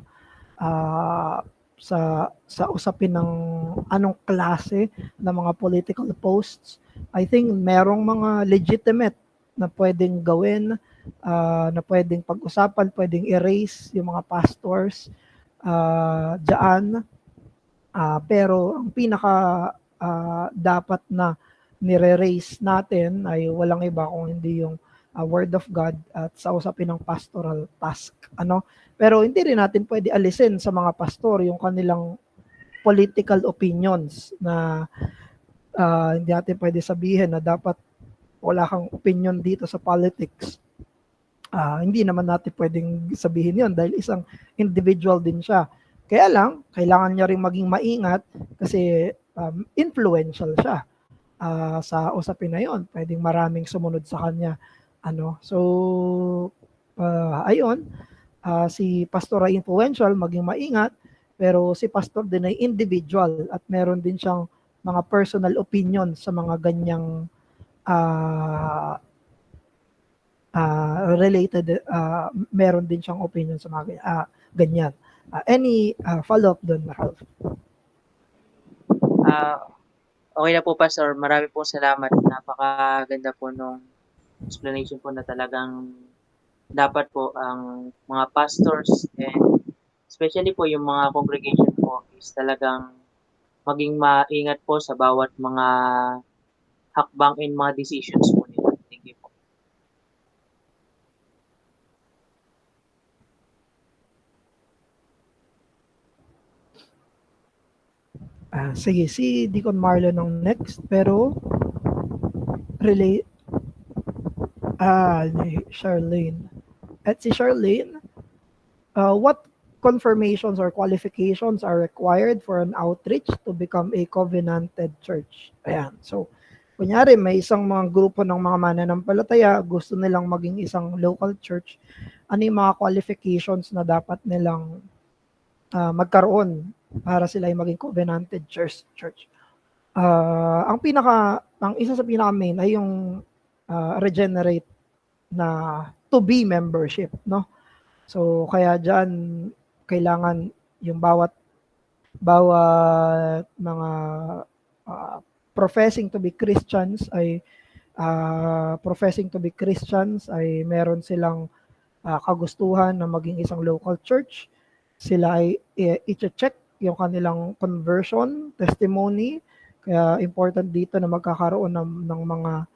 sa usapin ng anong klase ng mga political posts. I think merong mga legitimate na pwedeng gawin, na pwedeng pag-usapan, pwedeng erase yung mga pastors dyan. Pero ang pinaka dapat na nire-raise natin ay walang iba kung hindi yung word of God at sa usapin ng pastoral task. Pero hindi rin natin pwede alisin sa mga pastor yung kanilang political opinions na hindi natin pwede sabihin na dapat wala kang opinion dito sa politics. Hindi naman natin pwedeng sabihin yon dahil isang individual din siya. Kaya lang, kailangan niya rin maging maingat kasi influential siya sa usapin na yon. Pwedeng maraming sumunod sa kanya. So, ayun, si pastor ay influential, maging maingat, pero si pastor din ay individual at meron din siyang mga personal opinion sa mga ganyang related, meron din siyang opinion sa mga ganyan. Any follow-up doon, Ralph? Okay na po, Pastor. Marami po salamat. Napakaganda po nung explanation po na talagang dapat po ang mga pastors and especially po yung mga congregation po is talagang maging maingat po sa bawat mga hakbang and mga decisions po nila. Thank you po. Sige, si Deacon Marlon ang next, pero relate Charlene. At si Charlene, what confirmations or qualifications are required for an outreach to become a covenanted church? Ayan. So, kunyari may isang mga grupo ng mga mananampalataya, gusto nilang maging isang local church, ano yung mga qualifications na dapat nilang magkaroon para sila ay maging covenanted church? Ang isa sa pinaka main ay yung regenerate na to be membership, no? So kaya diyan kailangan yung bawat mga professing to be Christians ay meron silang kagustuhan na maging isang local church. Sila ay i-check yung kanilang conversion testimony. Kaya important dito na magkakaroon ng mga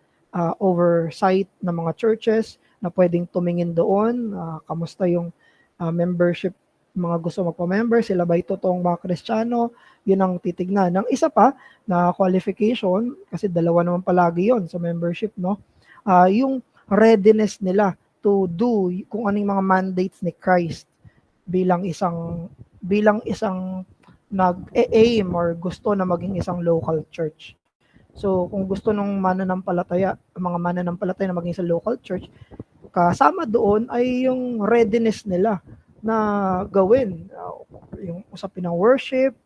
oversight ng mga churches na pwedeng tumingin doon. Kamusta yung membership, mga gusto magpa-member, sila ba'y totoong mga Kristiyano? Yun ang titignan. Ang isa pa na qualification, kasi dalawa naman palagi yon sa membership, no? Yung readiness nila to do kung anong mga mandates ni Christ bilang isang nag-aim or gusto na maging isang local church. So, kung gusto ng mga mananampalataya na maging isang local church, kasama doon ay yung readiness nila na gawin yung usapin ng worship,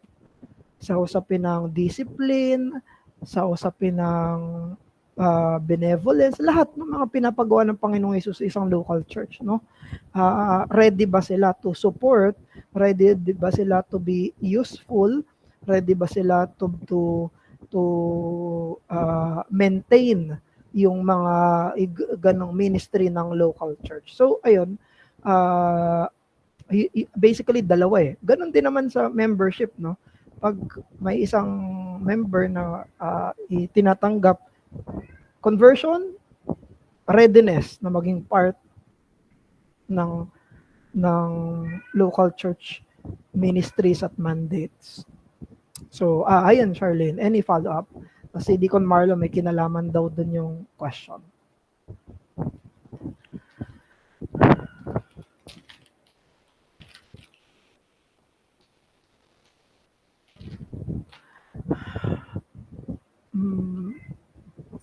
sa usapin ng discipline, sa usapin ng benevolence, lahat ng mga pinapagawa ng Panginoong Hesus sa isang local church, no? Ready ba sila to support? Ready ba sila to be useful? Ready ba sila to maintain yung mga ganong ministry ng local church? So ayun, basically dalawa eh. Ganon din naman sa membership, no? Pag may isang member na tinatanggap, conversion, readiness na maging part ng local church ministries at mandates. So, ayun Charlene, any follow-up? Kasi Deacon Marlo may kinalaman daw dun yung question.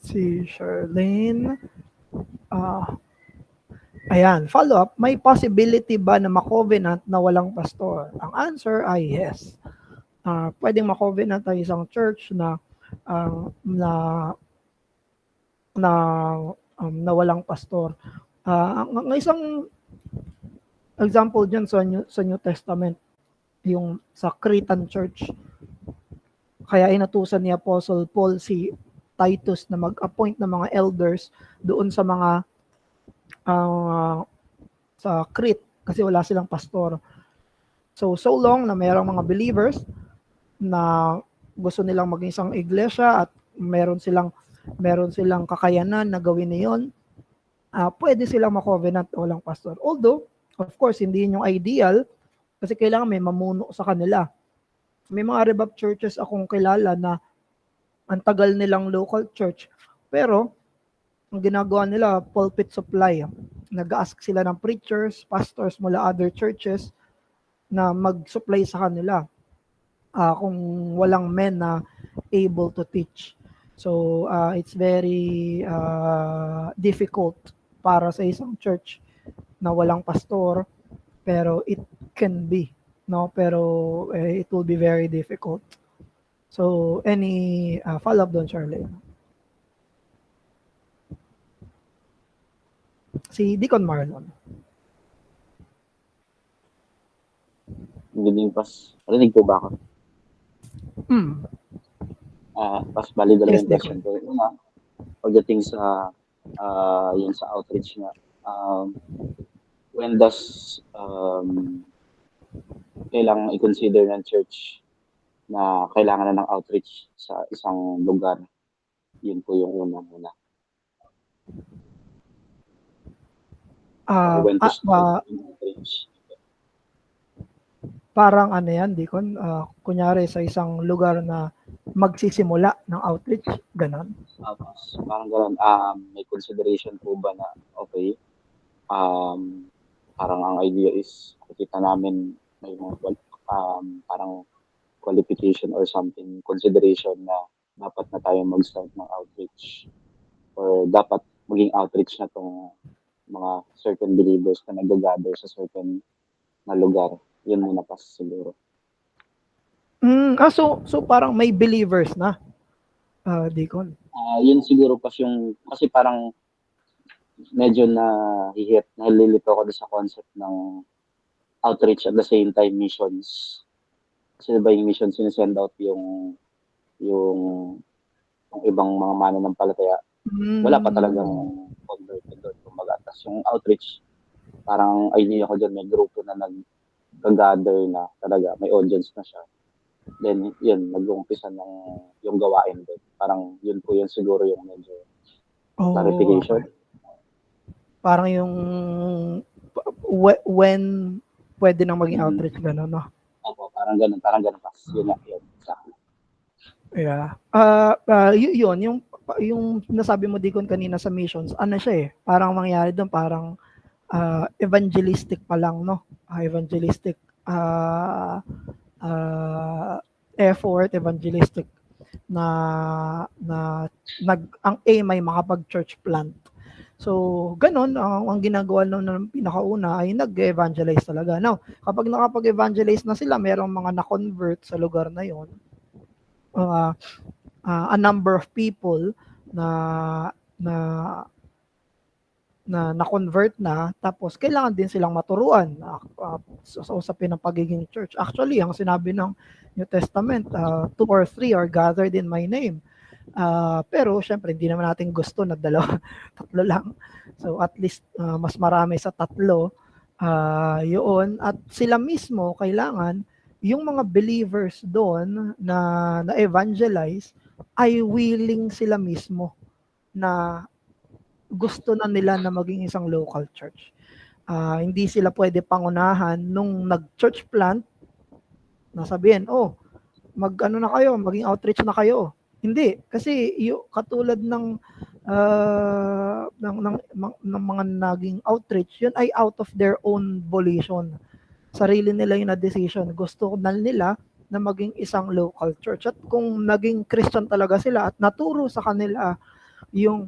Si Charlene. Ayan, follow-up. May possibility ba na ma-covenant na walang pastor? Ang answer ay yes. Pwedeng ma-covenant ang isang church na walang pastor. Ang isang example dyan sa New Testament, yung sa Cretan Church, kaya inutusan ni Apostle Paul si Titus na mag-appoint ng mga elders doon sa mga sa Crete kasi wala silang pastor. So long na mayroong mga believers na gusto nilang maging isang iglesia at meron silang kakayanan na gawin niyon, pwede silang ma-covenant o walang pastor. Although, of course, hindi yun yung ideal kasi kailangan may mamuno sa kanila. May mga revival churches akong kilala na ang tagal nilang local church, pero ang ginagawa nila, pulpit supply. Nag-ask sila ng preachers, pastors mula other churches na mag-supply sa kanila kung walang men na able to teach. So, it's very difficult para sa isang church na walang pastor, pero it can be, no? Pero it will be very difficult. So, any follow-up doon, Charlene? Si Deacon Marlon. Good evening, Pas. Rinig po ba ako? Pas, bali dalawang Yes, question ko. Una, pagdating sa yun sa outreach nga, when does kailangan i-consider ng church na kailangan na ng outreach sa isang lugar? Yun po yung una. When to start yung outreach? Parang ano yan, Deacon, kunyari sa isang lugar na magsisimula ng outreach, ganon. Parang gano'n, may consideration po ba na, okay, parang ang idea is, kita namin may mga parang qualification or something, consideration na dapat na tayo mag-start ng outreach or dapat maging outreach na tong mga certain believers na nag-gather sa certain na lugar. Yun muna pa siguro. So parang may believers na, Deacon. Yun siguro kasi parang medyo nalilito ako sa concept ng outreach at the same time missions. Kasi diba yung missions sinesend out yung ibang mga mananampalataya. Wala pa talagang converted doon. Kumbaga, tas yung outreach, parang idea ko dyan, may grupo na nag-gather na talaga, may audience na siya. Then, yun, nag-uumpisa ng yung gawain doon. Parang yun po yun siguro yung medyo clarification. Okay. Parang yung when pwede nang maging outreach, gano'n, no? Opo, parang ganun pa. Yun. Exactly. Yeah. Yun, yung nasabi mo, Deacon, kanina sa missions, ano siya eh, parang mangyari doon, parang evangelistic pa lang, no? Evangelistic effort, evangelistic na ang aim ay makapag-church plant. So, ganun, ang ginagawa ng pinakauna ay nag-evangelize talaga. Now, kapag nakapag-evangelize na sila, merong mga na-convert sa lugar na yon, a number of people na na na-convert na, tapos kailangan din silang maturuan sa usapin ng pagiging church. Actually, ang sinabi ng New Testament, 2 or 3 are gathered in my name. Pero syempre, hindi naman natin gusto na dalawa, tatlo lang. So at least mas marami sa tatlo. Yun. At sila mismo, kailangan, yung mga believers doon na evangelize, ay willing sila mismo na gusto na nila na maging isang local church. Hindi sila pwede pangunahan nung nag-church plant na sabihin, mag-ano na kayo, maging outreach na kayo. Hindi, kasi katulad ng mga naging outreach, yun ay out of their own volition. Sarili nila yung na-decision. Gusto na nila na maging isang local church. At kung naging Christian talaga sila at naturo sa kanila yung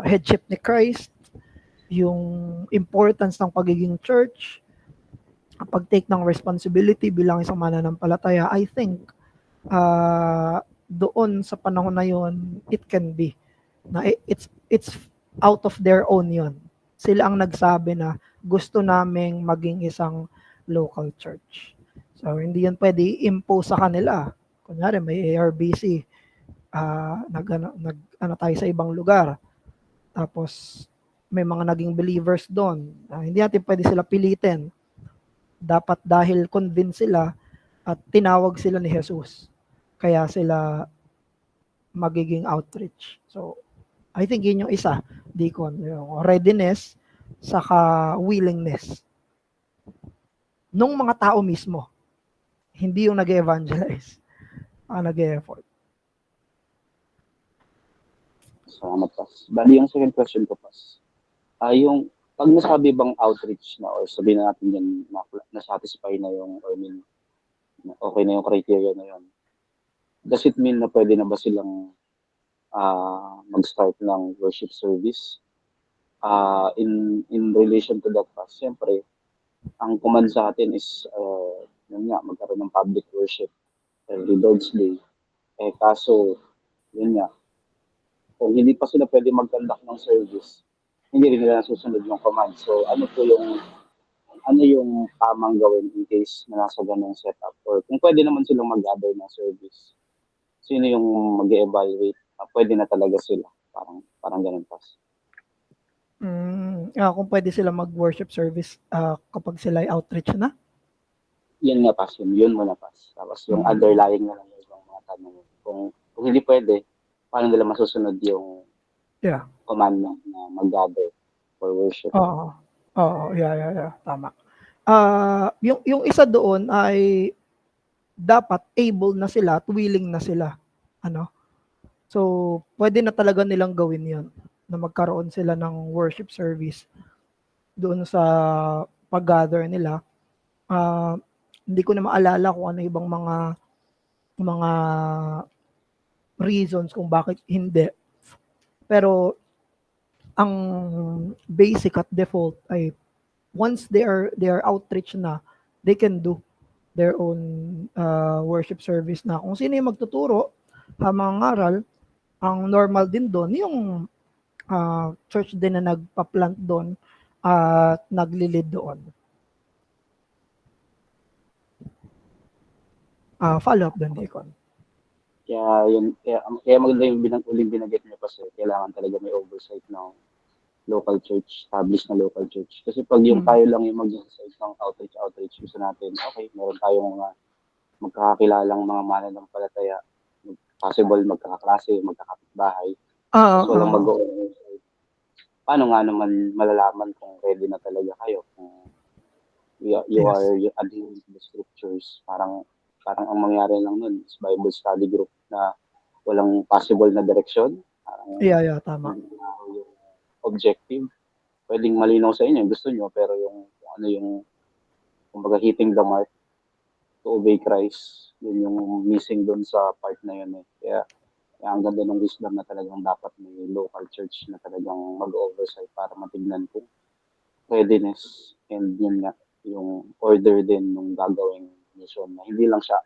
headship ni Christ, yung importance ng pagiging church, pag-take ng responsibility bilang isang mananampalataya, I think doon sa panahon na yon, it can be na it's out of their own yon. Sila ang nagsabi na gusto naming maging isang local church. So hindi yan pwede i-impose sa kanila. Kunyari may ARBC, nag tayo sa ibang lugar. Tapos may mga naging believers doon. Hindi natin pwede sila pilitin. Dapat dahil convinced sila at tinawag sila ni Jesus, kaya sila magiging outreach. So I think yun yung isa, Deacon, yung readiness saka willingness nung mga tao mismo, hindi yung nag-evangelize, nag-e-effort. Salamat, Pas. Bali, yung second question ko, Pas. Yung pag nasabi bang outreach na or sabihin na natin yan na satisfy na yung or okay na yung criteria na yun, does it mean na pwede na ba silang mag-start ng worship service? In relation to that, Pas, siyempre, ang command sa atin is magkaroon ng public worship every Lord's Day. Kaso, yun nga, kung hindi pa sila pwede mag-conduct ng service, hindi rin nila nasusunod yung command. So, ano yung tamang gawin in case na nasa ganong setup? Or kung pwede naman silang mag-gather ng service, sino yung mag-evaluate? Pwede na talaga sila. Parang ganun, Pas. Kung pwede sila mag-worship service kapag sila ay outreach na? Yun nga, Pas. Yun muna, Pas. Tapos yung underlying na lang yung mga tanong. Kung hindi pwede, paano nila masusunod yung command na mag-gather for worship? Oo. Yeah. Tama. Yung isa doon ay dapat able na sila at willing na sila. So, pwede na talaga nilang gawin yon na magkaroon sila ng worship service doon sa pag-gather nila. Hindi ko na maalala kung ano ibang mga reasons kung bakit hindi. Pero ang basic at default ay once they are outreach na, they can do their own worship service na. Kung sino yung magtuturo, mga ngaral, ang normal din doon, yung church din na nagpa-plant doon at nagli-lead doon. Follow up doon, Deacon. Kaya maganda yung uling binagit niyo, kasi kailangan talaga may oversight ng local church, established na local church. Kasi pag yung tayo lang yung mag-decide ng outreach, gusto natin, okay, meron tayong mga magkakakilalang mga mananampalataya, possible magkakaklase, magkakapitbahay. So walang mag-oversight. Paano nga naman malalaman kung ready na talaga kayo? Kung you are adhering to the scriptures, parang ang mangyari lang nun is Bible study group na walang possible na direksyon. Tama. Yung objective, pwedeng malinaw sa inyo, gusto nyo, pero yung kumbaga hitting the mark to obey Christ, yun yung missing doon sa part na yun. Kaya ang ganda ng wisdom na talagang dapat may local church na talagang mag-oversight para matignan kung readiness and yun nga, yung order din ng gagawing mission na hindi lang siya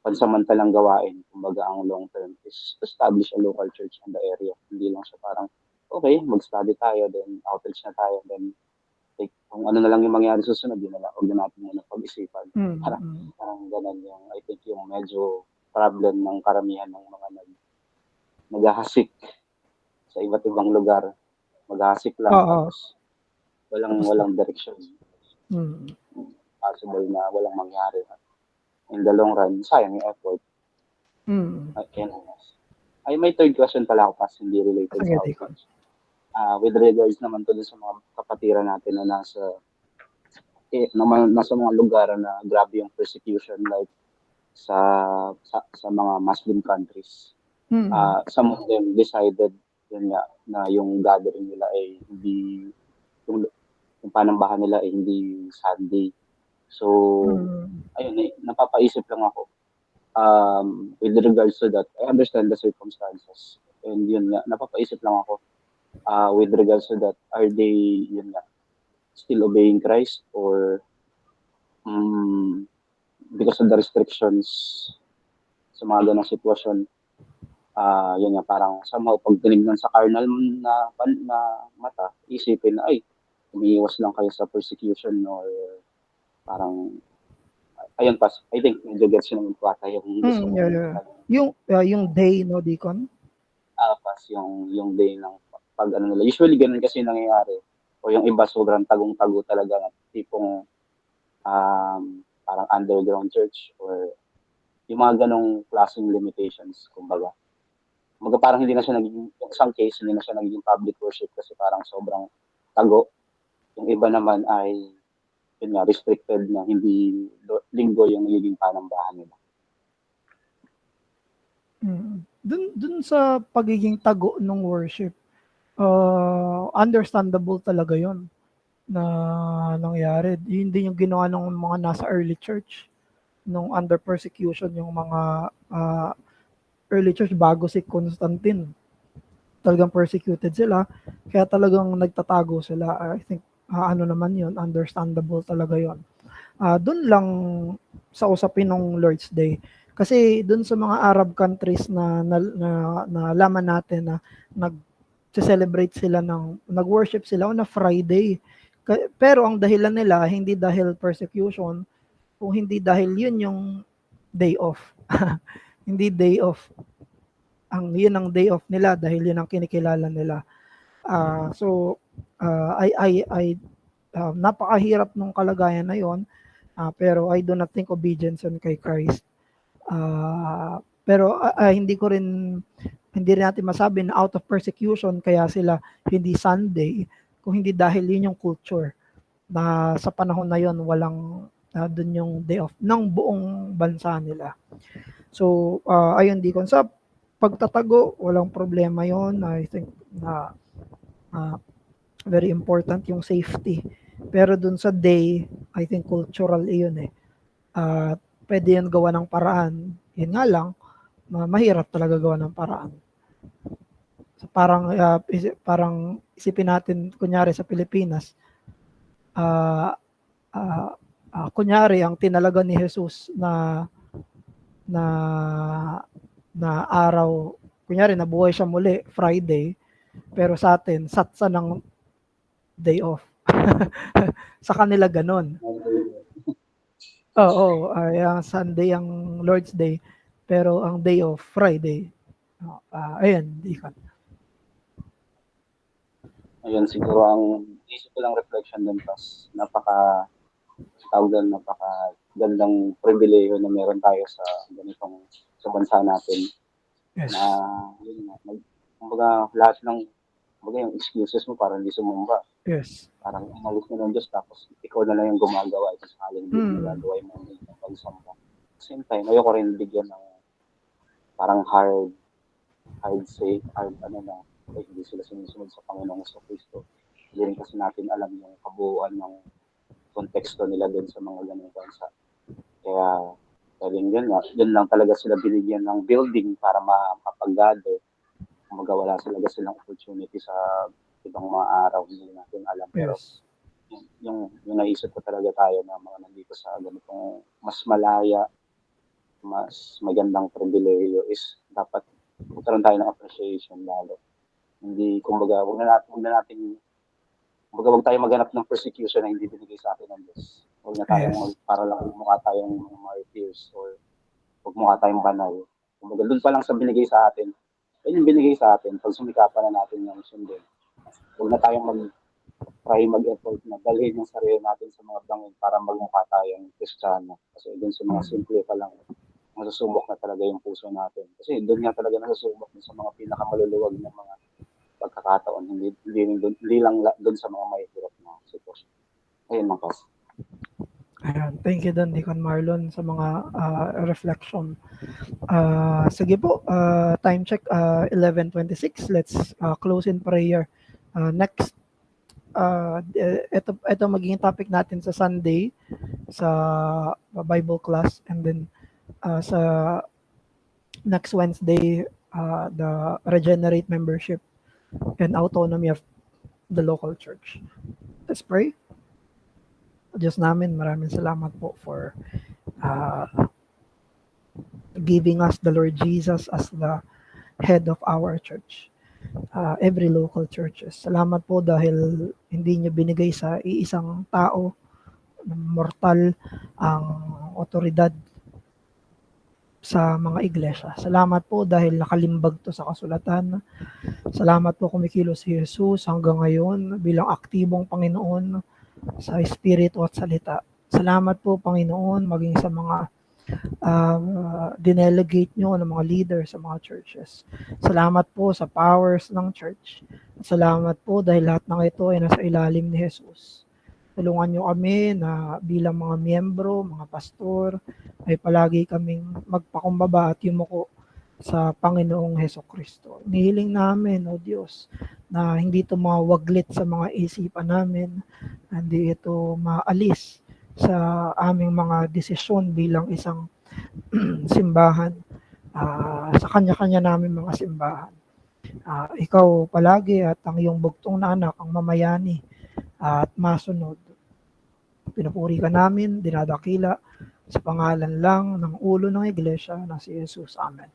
pansamantalang gawain. Kumbaga, ang long term is to establish a local church in the area. Hindi lang siya parang, okay, mag-study tayo, then outreach na tayo, then like, kung ano na lang yung mangyari susunod, yun na lang, huwag na natin muna pag-isipan. Parang ganun yung, I think, yung medyo problem ng karamihan ng mga naghahasik sa iba't ibang lugar. Maghahasik lang, Oo. tapos walang direction. Mm. Possible na walang mangyari. In the long run, sayang yung effort. Mm. Ay, may third question pala ako kasi hindi related Sige, sa Deacon. outreach. With regards naman to sa mga kapatiran natin na nasa mga lugar na grabe yung persecution, like sa mga Muslim countries. Mm. Some of them decided yun nga, na yung gathering nila ay hindi, yung panambahan nila ay hindi Sunday. So, ayun, napapaisip lang ako. With regards to that, I understand the circumstances. And yun nga, napapaisip lang ako. With regards to that, are they, yun nga, still obeying Christ or because of the restrictions sa mga ganong sitwasyon, yun nga, parang somehow pag tinignan sa carnal na mata, isipin na, ay, umiiwas lang kayo sa persecution or parang, ayun, I think medyo gets yun naman po ata yung gusto ko. Yung day, no, Deacon? Yung day ng pag ano nila. Usually ganun kasi nangyayari. O yung iba sobrang tagong-tago talaga, tipong parang underground church or yung mga ganong klaseng limitations, kumbaga. Parang hindi na siya naging, yung isang case, hindi na siya naging public worship kasi parang sobrang tago. Yung iba naman ay, yun nga, restricted na hindi linggo yung nagiging panambahan nila. Dun sa pagiging tago ng worship, understandable talaga yon na nangyari. Yun din yung ginawa ng mga nasa early church nung under persecution yung mga early church bago si Constantine. Talagang persecuted sila, kaya talagang nagtatago sila. I think ano naman yun, understandable talaga yon. Doon lang sa usapin ng Lord's Day. Kasi doon sa mga Arab countries na laman natin na nag-celebrate sila nag-worship sila on a Friday. Pero ang dahilan nila, hindi dahil persecution, kung hindi dahil yun yung day off. Hindi day off. Yun ang day off nila dahil yun ang kinikilala nila. Napakahirap nung kalagayan na yon, pero I do not think obedience on kay Christ. Pero hindi rin natin masabi na out of persecution kaya sila hindi Sunday, kung hindi dahil yun yung culture na sa panahon na yon walang dun yung day off ng buong bansa nila. So ayun, Deacon, sa pagtatago walang problema yon. I think na very important yung safety. Pero dun sa day, I think cultural iyon pwede yan gawa ng paraan. Yun nga lang, mahirap talaga gawa ng paraan. So parang isipin natin, kunyari sa Pilipinas, kunyari ang tinalaga ni Jesus na araw, kunyari nabuhay siya muli Friday, pero sa atin satsa ng day off. Sa kanila ganon. Oo, ang Sunday ang Lord's Day, pero ang day off Friday. Ayan, Deacon. Ayun, siguro ang isip ko lang reflection din, pas napakagandang pribileyo na meron tayo sa ganitong sa bansa natin. Yes. Na yun nga, kumbaga lahat ng yung excuses mo para hindi sumumba. Yes. Parang inalis mo ng Diyos tapos ikaw na lang yung gumagawa ito sa halin hindi magagawa yung mga pagsamba. At the same time, ayoko rin bigyan ng parang hard hindi sila sumusunod sa Panginoong Kristo. Hindi rin kasi natin alam yung kabuuan ng konteksto nila din sa mga ganung bansa. Kaya yun lang talaga sila binigyan ng building para makapag-gather. Wala silang opportunity sa ibang mga araw, hindi natin alam. Pero yung naisip ko talaga tayo na mga nandito sa ganitong mas malaya mas magandang pribilehiyo is dapat magkaroon tayo ng appreciation lalo. Hindi, kumbaga, huwag tayo maghanap ng persecution na hindi binigay sa atin ng Diyos. Huwag na tayong para lang mukha tayong mga martyrs or huwag mukha tayong banal. Kumbaga, doon pa lang sa binigay sa atin, yun yung binigay sa atin, pag sumikapan na natin yung sundin. Huwag na tayong mag-effort na dalhin yung sarili natin sa mga bangin para magmukha tayong Kristiyano. Kasi doon sa mga simple pa lang, masusubok na talaga yung puso natin. Kasi doon nga talaga nasusubok sa mga pinakamaluluwag na mga pagkakataon, hindi lang doon sa mga mahihirap na sitwasyon. Ayun lang, Pas. Ayan, thank you din, Deacon Marlon, sa mga reflection. Sige po, time check, 11:26. Let's close in prayer. Next, ito magiging topic natin sa Sunday, sa Bible class, and then sa next Wednesday, the regenerate membership and autonomy of the local church. Let's pray. Diyos namin, maraming salamat po for giving us the Lord Jesus as the head of our church, every local churches. Salamat po dahil hindi niyo binigay sa iisang tao, mortal, ang otoridad sa mga iglesia. Salamat po dahil nakalimbag to sa kasulatan. Salamat po kumikilos si Jesus hanggang ngayon bilang aktibong Panginoon sa Espiritu at salita. Salamat po, Panginoon, maging sa mga dinelegate nyo ng mga leaders sa mga churches. Salamat po sa powers ng church. Salamat po dahil lahat ng ito ay nasa ilalim ni Jesus. Tulungan nyo kami na bilang mga miyembro, mga pastor, ay palagi kaming magpakumbaba at yumuko sa Panginoong Hesukristo. Nihiling namin, O Diyos, na hindi ito mawaglit sa mga isipan namin, hindi ito maalis sa aming mga desisyon bilang isang simbahan, sa kanya-kanya namin mga simbahan. Ikaw palagi at ang iyong bugtong na anak ang mamayani at masunod. Pinupuri ka namin, dinadakila sa pangalan lang ng ulo ng iglesia na si Jesus. Amen.